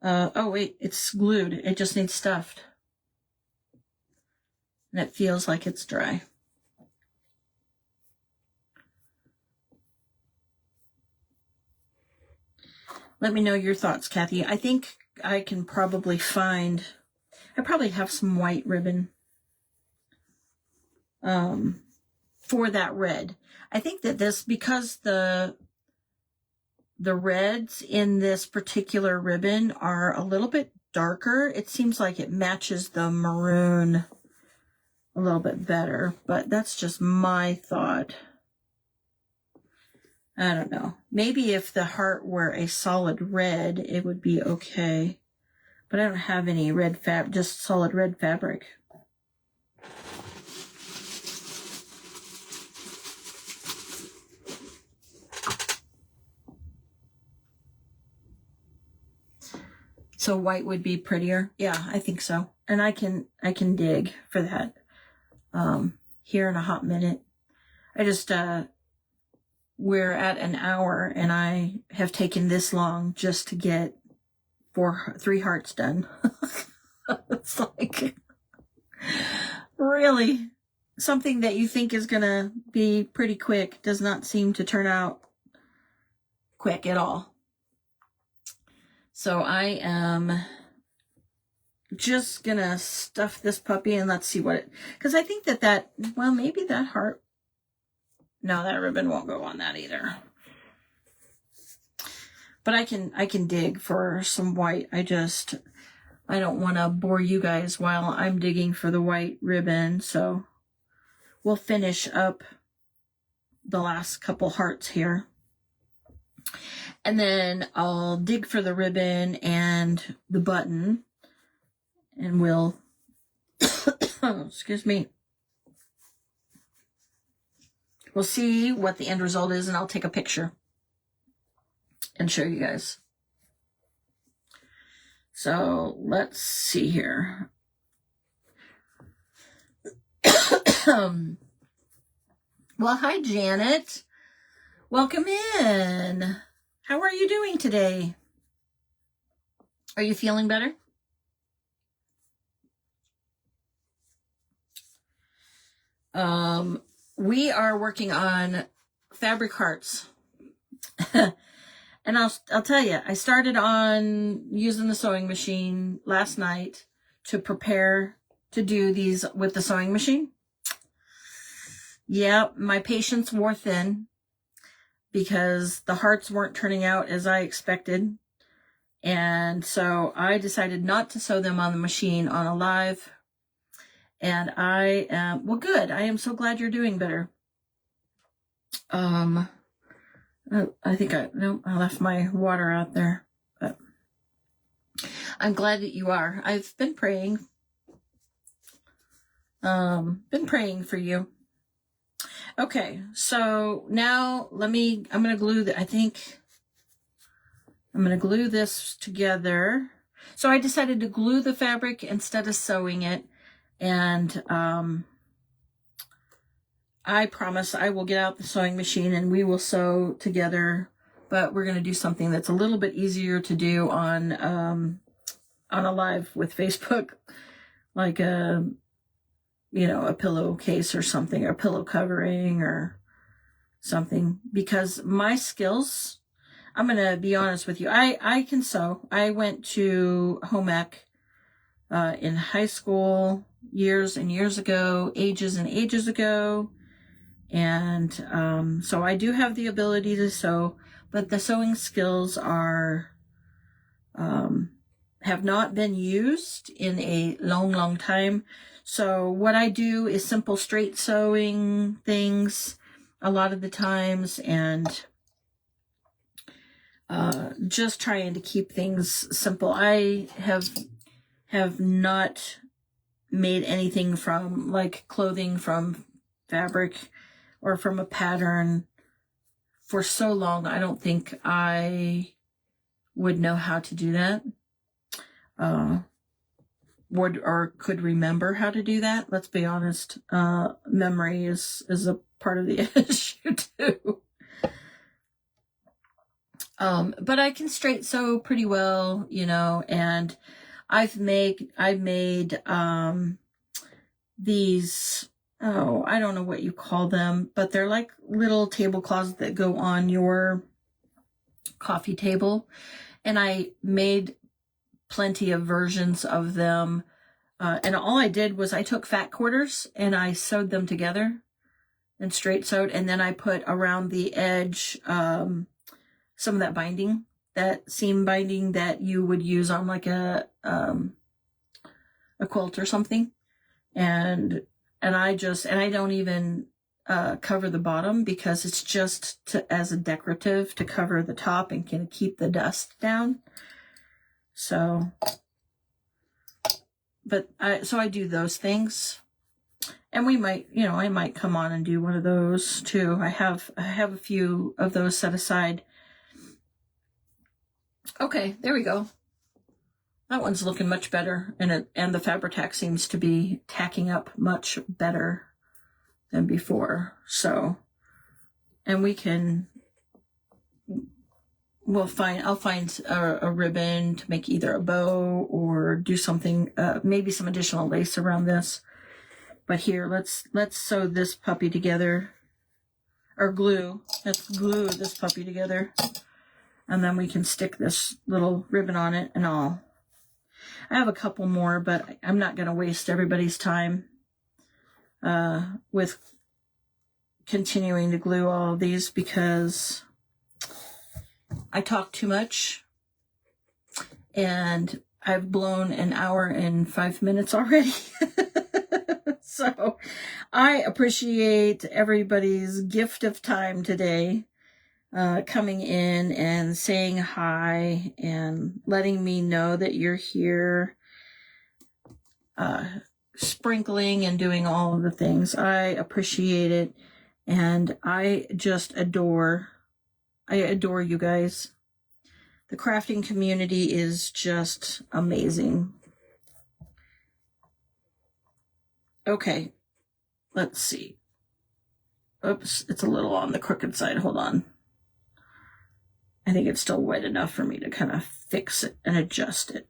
Speaker 1: oh wait, it's glued. It just needs stuffed. And it feels like it's dry. Let me know your thoughts, Kathy. I think I can probably find... I probably have some white ribbon for that red. I think that this, because the reds in this particular ribbon are a little bit darker, it seems like it matches the maroon a little bit better, but that's just my thought. I don't know. Maybe if the heart were a solid red, it would be okay. But I don't have any red just solid red fabric. So white would be prettier. Yeah, I think so. And I can dig for that here in a hot minute. I just, we're at an hour and I have taken this long just to get 3 hearts done. It's like, really, something that you think is going to be pretty quick does not seem to turn out quick at all. So I am just going to stuff this puppy and let's see what it, because I think that, well, maybe that heart, no, that ribbon won't go on that either. But I can dig for some white. I don't want to bore you guys while I'm digging for the white ribbon. So we'll finish up the last couple hearts here. And then I'll dig for the ribbon and the button. And we'll, excuse me. We'll see what the end result is and I'll take a picture and show you guys. So let's see here. Well, hi, Janet. Welcome in. How are you doing today? Are you feeling better? We are working on fabric hearts. And I'll tell you, I started on using the sewing machine last night to prepare to do these with the sewing machine. Yeah, my patience wore thin because the hearts weren't turning out as I expected. And so I decided not to sew them on the machine on a live. And I am, well, good. I am so glad you're doing better. I think I left my water out there, but I'm glad that you are. I've been praying. Been praying for you. Okay, so now I'm going to glue I think I'm going to glue this together. So I decided to glue the fabric instead of sewing it. And, I promise I will get out the sewing machine and we will sew together, but we're going to do something that's a little bit easier to do on a live with Facebook, like a pillowcase or something, or pillow covering or something, because my skills, I'm going to be honest with you. I can sew. I went to home ec, in high school years and years ago, ages and ages ago. And so I do have the ability to sew, but the sewing skills are have not been used in a long, long time. So what I do is simple straight sewing things a lot of the times, and just trying to keep things simple. I have not made anything from, like, clothing from fabric or from a pattern for so long. I don't think I would know how to do that. Or could remember how to do that. Let's be honest. Memory is a part of the issue too. But I can straight sew pretty well, and I've made these, I don't know what you call them, but they're like little tablecloths that go on your coffee table. And I made plenty of versions of them. And all I did was I took fat quarters and I sewed them together and straight sewed. And then I put around the edge, some of that binding, that seam binding that you would use on like a quilt or something. And I don't even cover the bottom, because it's just as a decorative to cover the top and can keep the dust down. So, so I do those things, and we might, I might come on and do one of those too. I have a few of those set aside. Okay, there we go. That one's looking much better, and the Fabri-Tac seems to be tacking up much better than before. So, and I'll find a ribbon to make either a bow or do something, maybe some additional lace around this. But here, let's sew this puppy together, or glue. Let's glue this puppy together, and then we can stick this little ribbon on it and all. I have a couple more, but I'm not going to waste everybody's time with continuing to glue all of these because I talk too much, and I've blown an hour and 5 minutes already. So I appreciate everybody's gift of time today, coming in and saying hi and letting me know that you're here, sprinkling and doing all of the things. I appreciate it, and I just adore you guys. The crafting community is just amazing. Okay, let's see. Oops, it's a little on the crooked side. Hold on. I think it's still wet enough for me to kind of fix it and adjust it.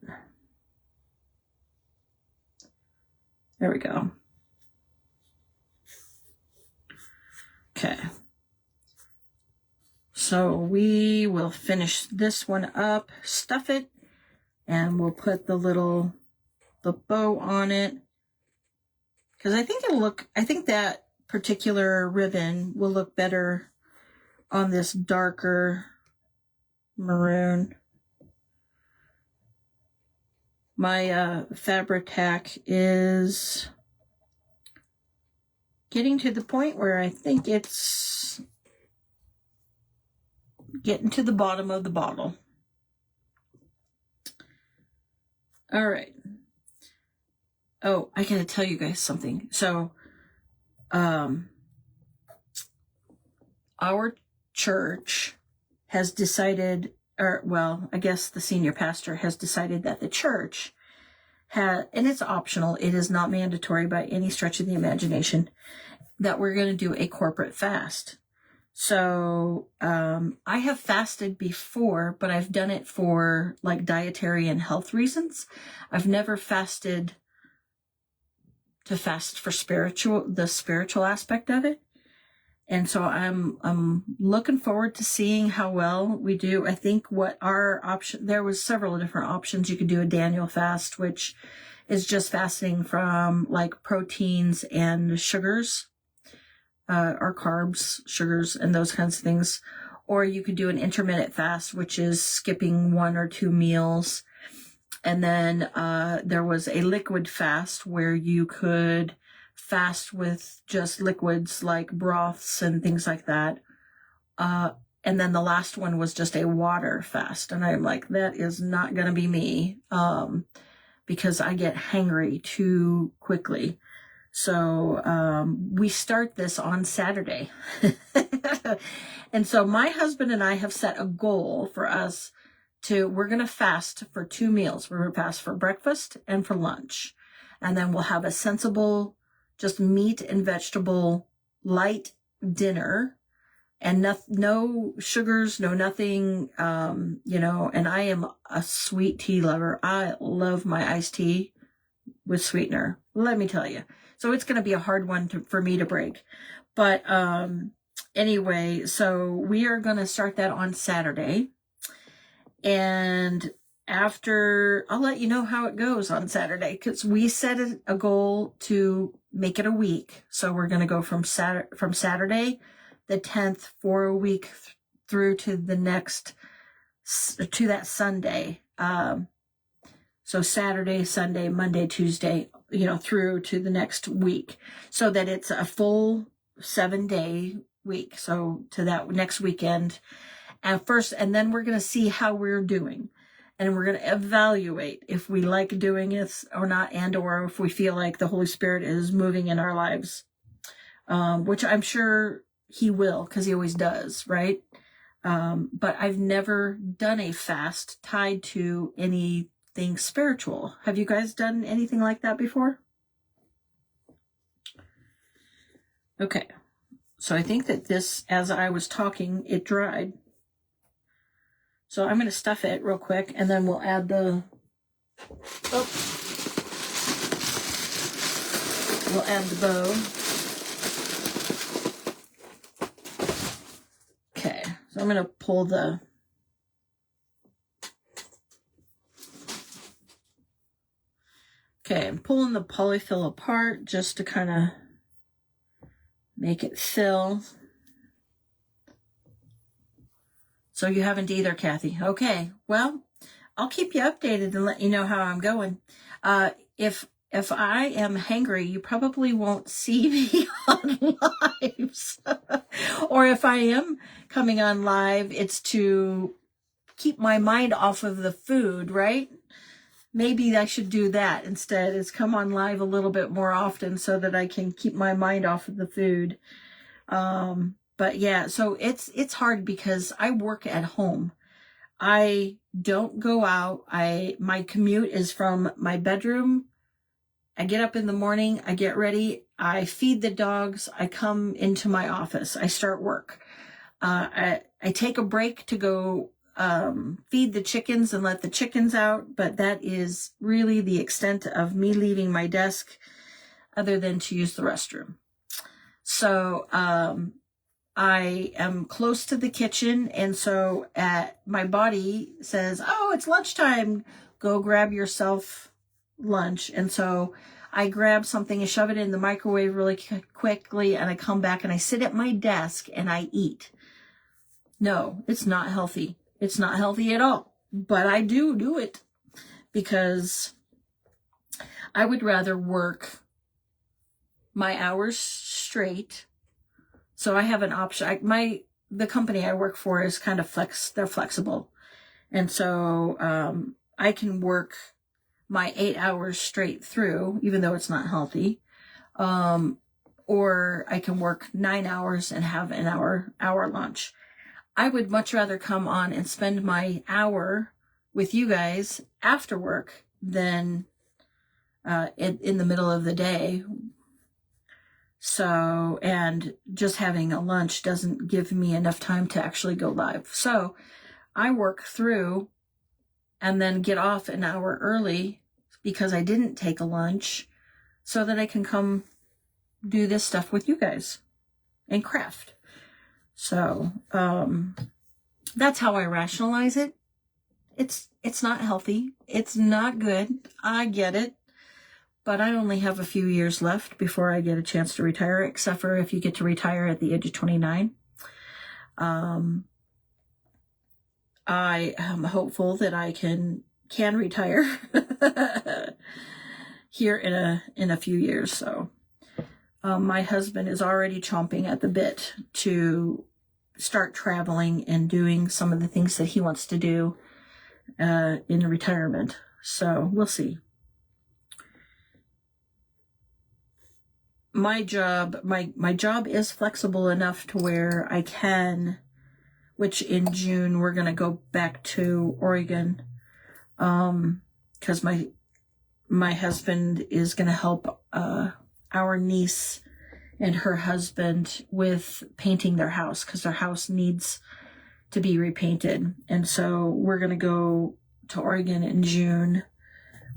Speaker 1: There we go. Okay. So we will finish this one up, stuff it, and we'll put the bow on it. Because I think that particular ribbon will look better on this darker maroon. My Fabri-Tac is getting to the point where I think it's getting to the bottom of the bottle. All right. Oh, I gotta tell you guys something. So, our church has decided, I guess the senior pastor has decided that the church and it's optional, it is not mandatory by any stretch of the imagination, that we're going to do a corporate fast. So, I have fasted before, but I've done it for like dietary and health reasons. I've never fasted to fast for the spiritual aspect of it. And so I'm looking forward to seeing how well we do. I think there was several different options. You could do a Daniel fast, which is just fasting from like proteins and sugars, or carbs, sugars, and those kinds of things. Or you could do an intermittent fast, which is skipping 1 or 2 meals. And then there was a liquid fast where you could fast with just liquids like broths and things like that. And then the last one was just a water fast. And I'm like, that is not going to be me, because I get hangry too quickly. So we start this on Saturday. And so my husband and I have set a goal for us we're going to fast for 2 meals. We're going to fast for breakfast and for lunch. And then we'll have a sensible, just meat and vegetable, light dinner, and no sugars, no nothing, and I am a sweet tea lover. I love my iced tea with sweetener, let me tell you. So it's going to be a hard one for me to break. But anyway, so we are going to start that on Saturday. And after, I'll let you know how it goes on Saturday, because we set a goal to make it a week. So we're going to go from Saturday, the 10th, for a week through to that Sunday. So Saturday, Sunday, Monday, Tuesday, through to the next week, so that it's a full 7-day week. So to that next weekend. And then we're going to see how we're doing, and we're going to evaluate if we like doing it or not, or if we feel like the Holy Spirit is moving in our lives, which I'm sure he will, because he always does, right? But I've never done a fast tied to any something spiritual. Have you guys done anything like that before? Okay. So I think that this, as I was talking, it dried. So I'm going to stuff it real quick, and then we'll add the, we'll add the bow. Okay, so I'm going to pull the, okay, I'm pulling the polyfill apart just to kind of make it fill. So you haven't either, Kathy. Okay, well, I'll keep you updated and let you know how I'm going. If I am hangry, you probably won't see me on lives. Or if I am coming on live, it's to keep my mind off of the food, right? Maybe I should do that instead, is come on live a little bit more often so that I can keep my mind off of the food. But yeah, so it's hard because I work at home. I don't go out. My commute is from my bedroom. I get up in the morning, I get ready, I feed the dogs, I come into my office, I start work. I take a break to go feed the chickens and let the chickens out, but that is really the extent of me leaving my desk other than to use the restroom. So I am close to the kitchen, and so my body says, oh, it's lunchtime, go grab yourself lunch. And so I grab something and shove it in the microwave really quickly, and I come back and I sit at my desk and I eat. No, it's not healthy. It's not healthy at all, but I do it because I would rather work my hours straight. So I have an option. The company I work for is kind of they're flexible. And so I can work my 8 hours straight through, even though it's not healthy. Or I can work 9 hours and have an hour lunch. I would much rather come on and spend my hour with you guys after work than in the middle of the day. So, and just having a lunch doesn't give me enough time to actually go live. So I work through and then get off an hour early because I didn't take a lunch so that I can come do this stuff with you guys and craft. So, that's how I rationalize it. It's not healthy. It's not good. I get it. But I only have a few years left before I get a chance to retire, except for if you get to retire at the age of 29. I am hopeful that I can retire here in a few years. So, my husband is already chomping at the bit to start traveling and doing some of the things that he wants to do in retirement. So we'll see. My job is flexible enough to where I can, which in June we're going to go back to Oregon, because my husband is going to help our niece and her husband with painting their house, because their house needs to be repainted. And so we're going to go to Oregon in June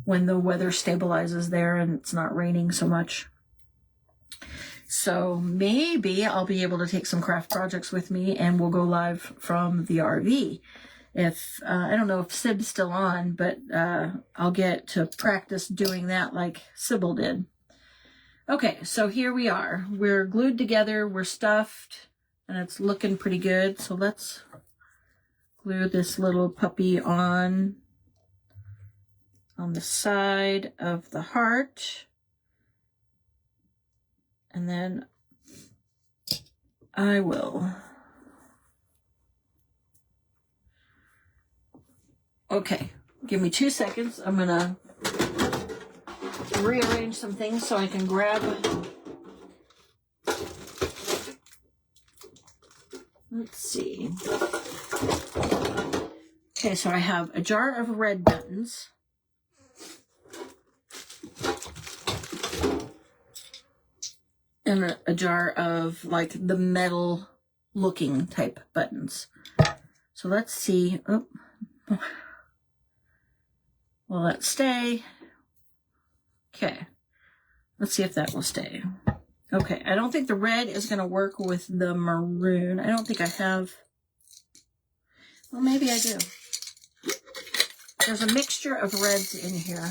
Speaker 1: when the weather stabilizes there and it's not raining so much. So maybe I'll be able to take some craft projects with me and we'll go live from the RV. If I don't know if Sib's still on, but I'll get to practice doing that like Sybil did. Okay, so here we are. We're glued together, we're stuffed, and it's looking pretty good. So let's glue this little puppy on the side of the heart. And then I will. Okay, give me 2 seconds. I'm gonna rearrange some things so I can grab. Let's see. Okay, so I have a jar of red buttons. in a jar of like the metal looking type buttons. So let's see. Oh. Will that stay? Okay. Let's see if that will stay. Okay. I don't think the red is going to work with the maroon. I don't think I have. Well, maybe I do. There's a mixture of reds in here.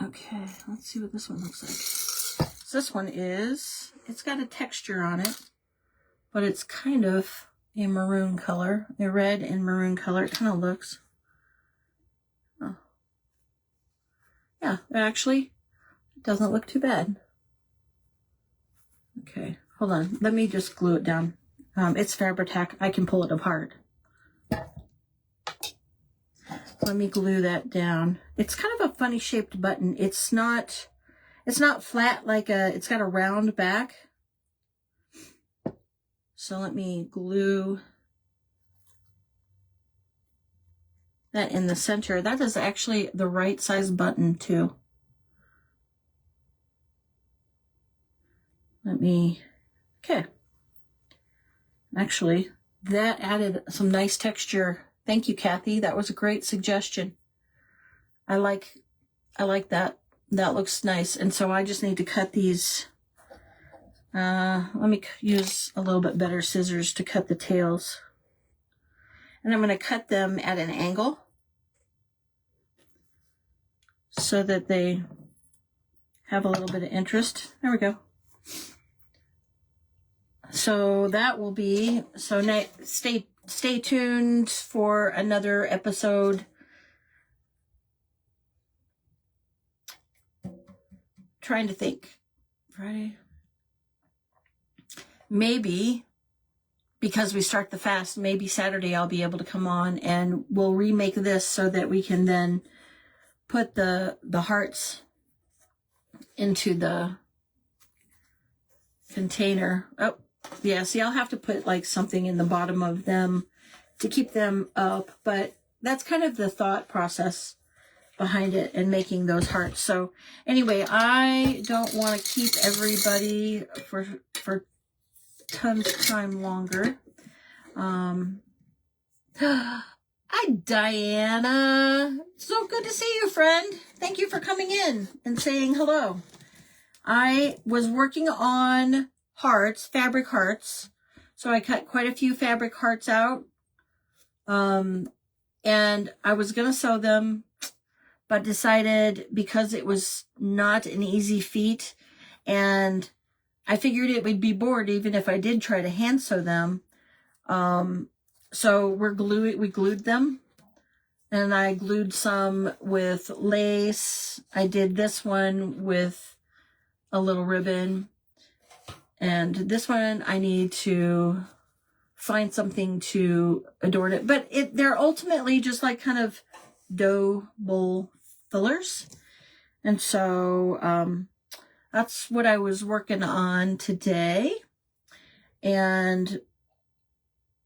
Speaker 1: Okay, let's see what this one looks like. So this one is, it's got a texture on it, but it's kind of a maroon color, a red and maroon color. It kind of looks. Oh. Yeah, it actually doesn't look too bad. Okay, hold on. Let me just glue it down. It's Fabri-Tac. I can pull it apart. Let me glue that down. It's kind of a funny shaped button. It's not flat like it's got a round back. So let me glue that in the center. That is actually the right size button too. Okay. Actually, that added some nice texture. Thank you, Kathy. That was a great suggestion. I like that. That looks nice. And so I just need to cut these. Let me use a little bit better scissors to cut the tails. And I'm going to cut them at an angle so that they have a little bit of interest. There we go. So that will be, so stay tuned for another episode. Trying to think. Friday. Maybe, because we start the fast, maybe Saturday I'll be able to come on and we'll remake this so that we can then put the hearts into the container. Oh, yeah, see, I'll have to put like something in the bottom of them to keep them up, but that's kind of the thought process behind it and making those hearts. So anyway, I don't want to keep everybody for tons of time longer. Hi, Diana. So good to see you, friend. Thank you for coming in and saying hello. I was working on hearts, fabric hearts. So I cut quite a few fabric hearts out. And I was going to sew them, but decided because it was not an easy feat and I figured it would be bored even if I did try to hand sew them. So we glued them, and I glued some with lace. I did this one with a little ribbon, and this one I need to find something to adorn it. But they're ultimately just like kind of dough bowl fillers. And so that's what I was working on today, and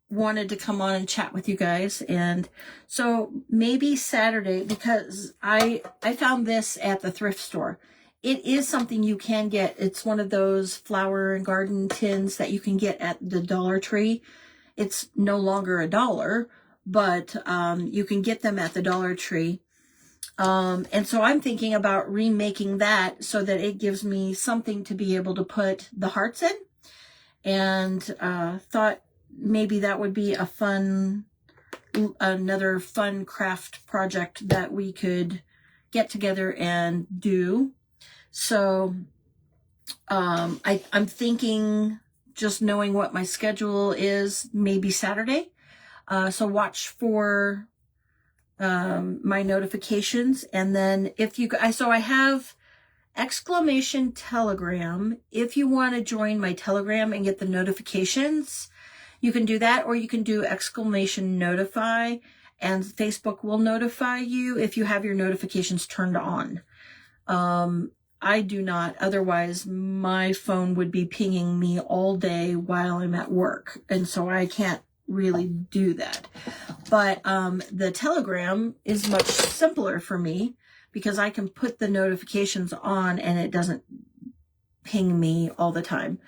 Speaker 1: wanted to come on and chat with you guys. And so maybe Saturday, because I found this at the thrift store. It is something you can get. It's one of those flower and garden tins that you can get at the Dollar Tree. It's no longer $1, but you can get them at the Dollar Tree. And so I'm thinking about remaking that so that it gives me something to be able to put the hearts in, and thought maybe that would be another fun craft project that we could get together and do. So I'm thinking, just knowing what my schedule is, maybe Saturday. So watch for my notifications. And then I have exclamation Telegram. If you want to join my Telegram and get the notifications, you can do that, or you can do exclamation notify, and Facebook will notify you if you have your notifications turned on. I do not. Otherwise, my phone would be pinging me all day while I'm at work. And so I can't really do that. But the Telegram is much simpler for me because I can put the notifications on and it doesn't ping me all the time.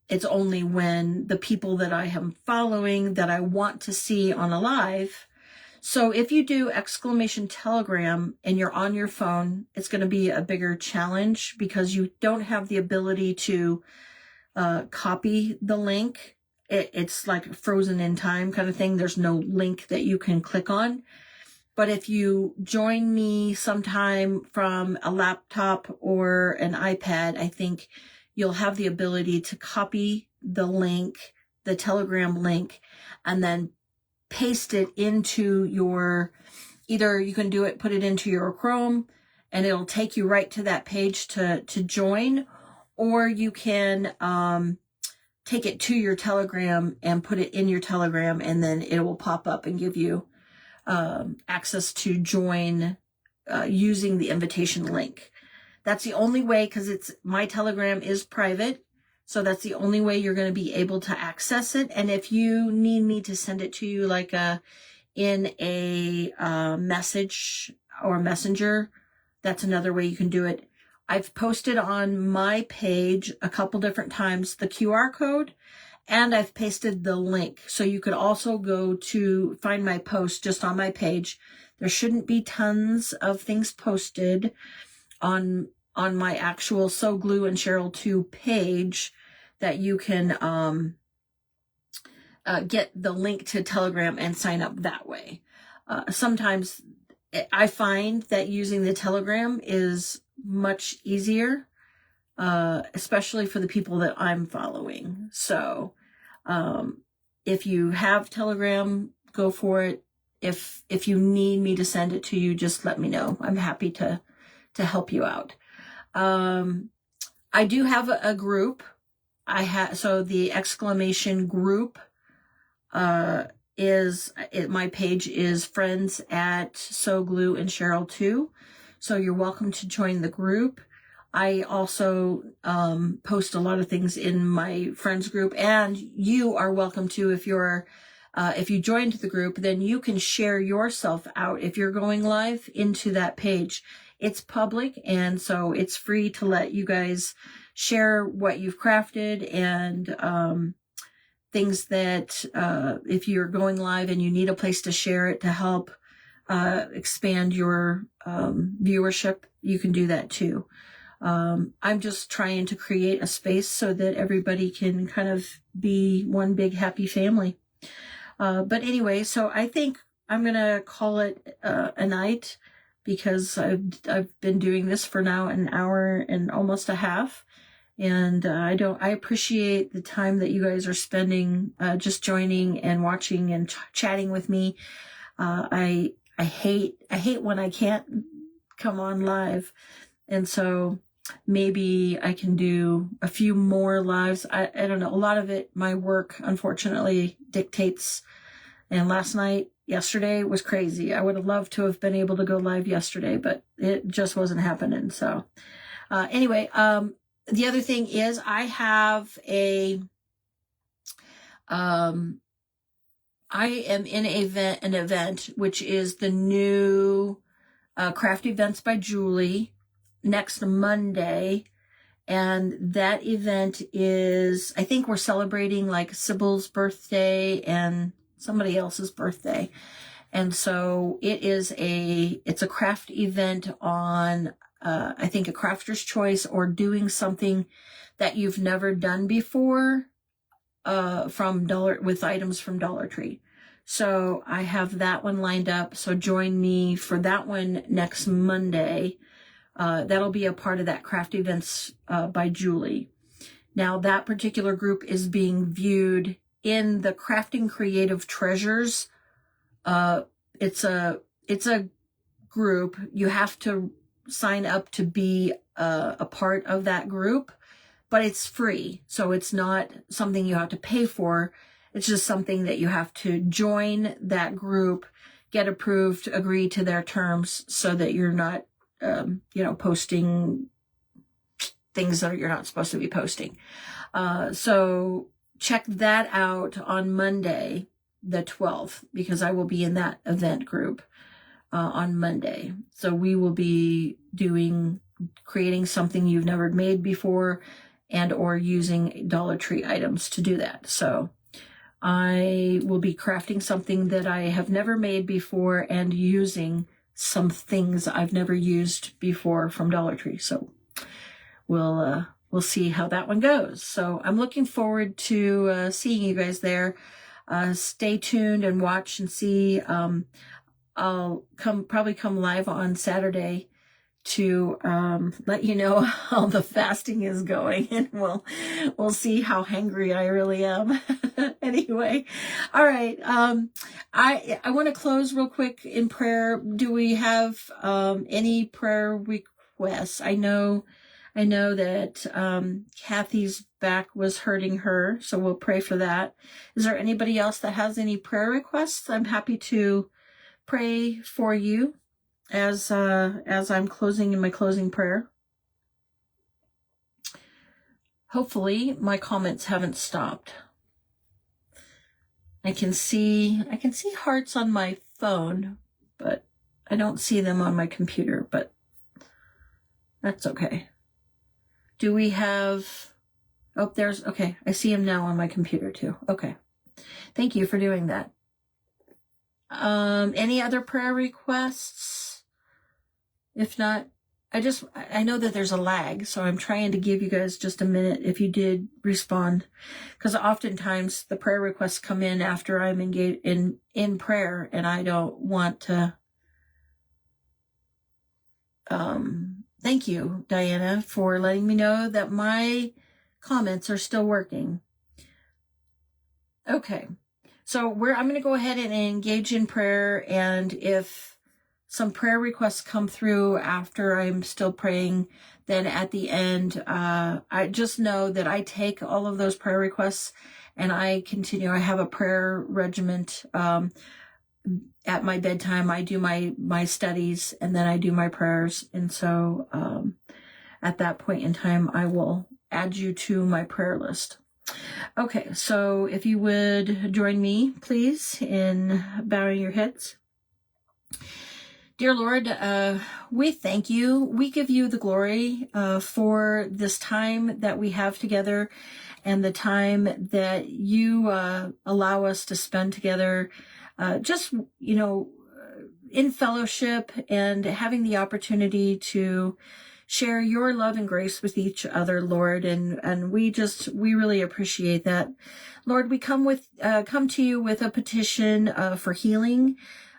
Speaker 1: It's only when the people that I am following that I want to see on a live. So if you do !Telegram and you're on your phone, it's going to be a bigger challenge because you don't have the ability to copy the link. It's like frozen in time kind of thing. There's no link that you can click on. But if you join me sometime from a laptop or an iPad, I think you'll have the ability to copy the link, the Telegram link, and then paste it into your, either you can do it, put it into your Chrome, and it'll take you right to that page to join, or you can take it to your Telegram and put it in your Telegram, and then it will pop up and give you access to join using the invitation link. That's the only way, because my Telegram is private, so that's the only way you're going to be able to access it. And if you need me to send it to you like in a message or messenger, that's another way you can do it. I've posted on my page a couple different times the QR code, and I've pasted the link. So you could also go to find my post just on my page. There shouldn't be tons of things posted on my actual So Glue and Cheryl 2 page that you can get the link to Telegram and sign up that way. Sometimes I find that using the Telegram is much easier, especially for the people that I'm following. So if you have Telegram, go for it. If you need me to send it to you, just let me know. I'm happy to help you out. I do have a group. So the ! Group my page is friends at So Glue and Cheryl 2. So you're welcome to join the group. I also post a lot of things in my friends group, and you are welcome to, if you joined the group, then you can share yourself out if you're going live into that page. It's public, and so it's free to let you guys share what you've crafted and things that if you're going live and you need a place to share it to help expand your viewership, you can do that too. I'm just trying to create a space so that everybody can kind of be one big happy family. But anyway, so I think I'm going to call it a night, because I've been doing this for now an hour and almost a half. And I appreciate the time that you guys are spending just joining and watching and chatting with me. I hate when I can't come on live. And so maybe I can do a few more lives. I don't know. A lot of it, my work, unfortunately, dictates. And yesterday was crazy. I would have loved to have been able to go live yesterday, but it just wasn't happening. So anyway, the other thing is I have I am in an event, which is the new Craft Events by Julie next Monday. And that event is, I think we're celebrating like Sybil's birthday and somebody else's birthday. And so it's a craft event on, I think, a crafter's choice, or doing something that you've never done before with items from Dollar Tree. So I have that one lined up. So join me for that one next Monday. That'll be a part of that Craft Events by Julie. Now, that particular group is being viewed in the Crafting Creative Treasures. It's a group. You have to sign up to be a part of that group, but it's free. So it's not something you have to pay for. It's just something that you have to join that group, get approved, agree to their terms, so that you're not, posting things that you're not supposed to be posting. So check that out on Monday, the 12th, because I will be in that event group on Monday. So we will be creating something you've never made before, and or using Dollar Tree items to do that. So I will be crafting something that I have never made before and using some things I've never used before from Dollar Tree. So we'll see how that one goes. So I'm looking forward to seeing you guys there. Stay tuned and watch and see. I'll probably come live on Saturday to let you know how the fasting is going, and we'll see how hangry I really am. Anyway, all right. I want to close real quick in prayer. Do we have any prayer requests? I know that Kathy's back was hurting her, so we'll pray for that. Is there anybody else that has any prayer requests? I'm happy to pray for you as I'm closing in my closing prayer. Hopefully my comments haven't stopped. I can see hearts on my phone, but I don't see them on my computer, but that's okay. Do we have, okay, I see them now on my computer too. Okay. Thank you for doing that. Any other prayer requests? If not, I know that there's a lag, so I'm trying to give you guys just a minute if you did respond, because oftentimes the prayer requests come in after I'm engaged in prayer, and I don't want to. Thank you, Diana, for letting me know that my comments are still working. Okay, so I'm going to go ahead and engage in prayer, and if some prayer requests come through after I'm still praying, then at the end, I just know that I take all of those prayer requests and I continue. I have a prayer regiment. At my bedtime, I do my studies, and then I do my prayers. And so at that point in time, I will add you to my prayer list. Okay, so if you would join me, please, in bowing your heads. Dear Lord, we thank you. We give you the glory for this time that we have together, and the time that you allow us to spend together, just, in fellowship and having the opportunity to share your love and grace with each other, Lord. And we really appreciate that. Lord, we come to you with a petition for healing.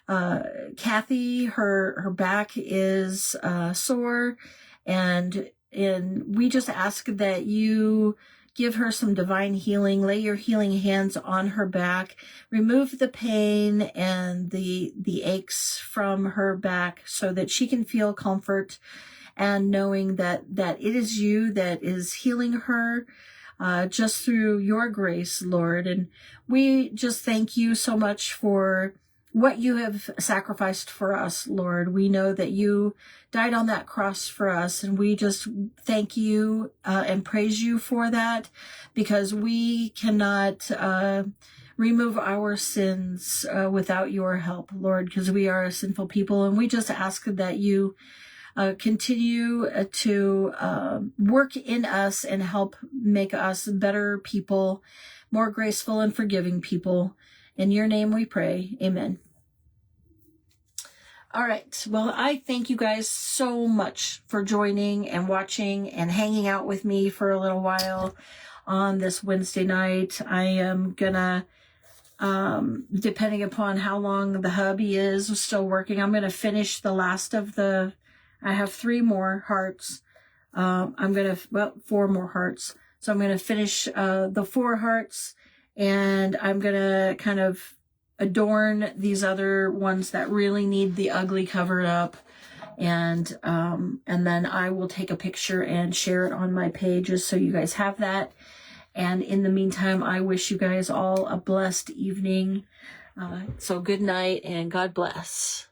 Speaker 1: Kathy, her back is sore, and we just ask that you give her some divine healing. Lay your healing hands on her back. Remove the pain and the aches from her back so that she can feel comfort, and knowing that it is you that is healing her just through your grace, Lord. And we just thank you so much for what you have sacrificed for us, Lord. We know that you died on that cross for us, and we just thank you and praise you for that, because we cannot remove our sins without your help, Lord, because we are a sinful people. And we just ask that you continue to work in us and help make us better people, more graceful and forgiving people. In your name we pray. Amen. All right. Well, I thank you guys so much for joining and watching and hanging out with me for a little while on this Wednesday night. I am gonna, depending upon how long the hubby is still working, I'm gonna finish the last of I have 3 more hearts. 4 more hearts. So I'm gonna finish the 4 hearts, and I'm gonna kind of adorn these other ones that really need the ugly covered up, and then I will take a picture and share it on my pages so you guys have that. And in the meantime, I wish you guys all a blessed evening. So good night and God bless.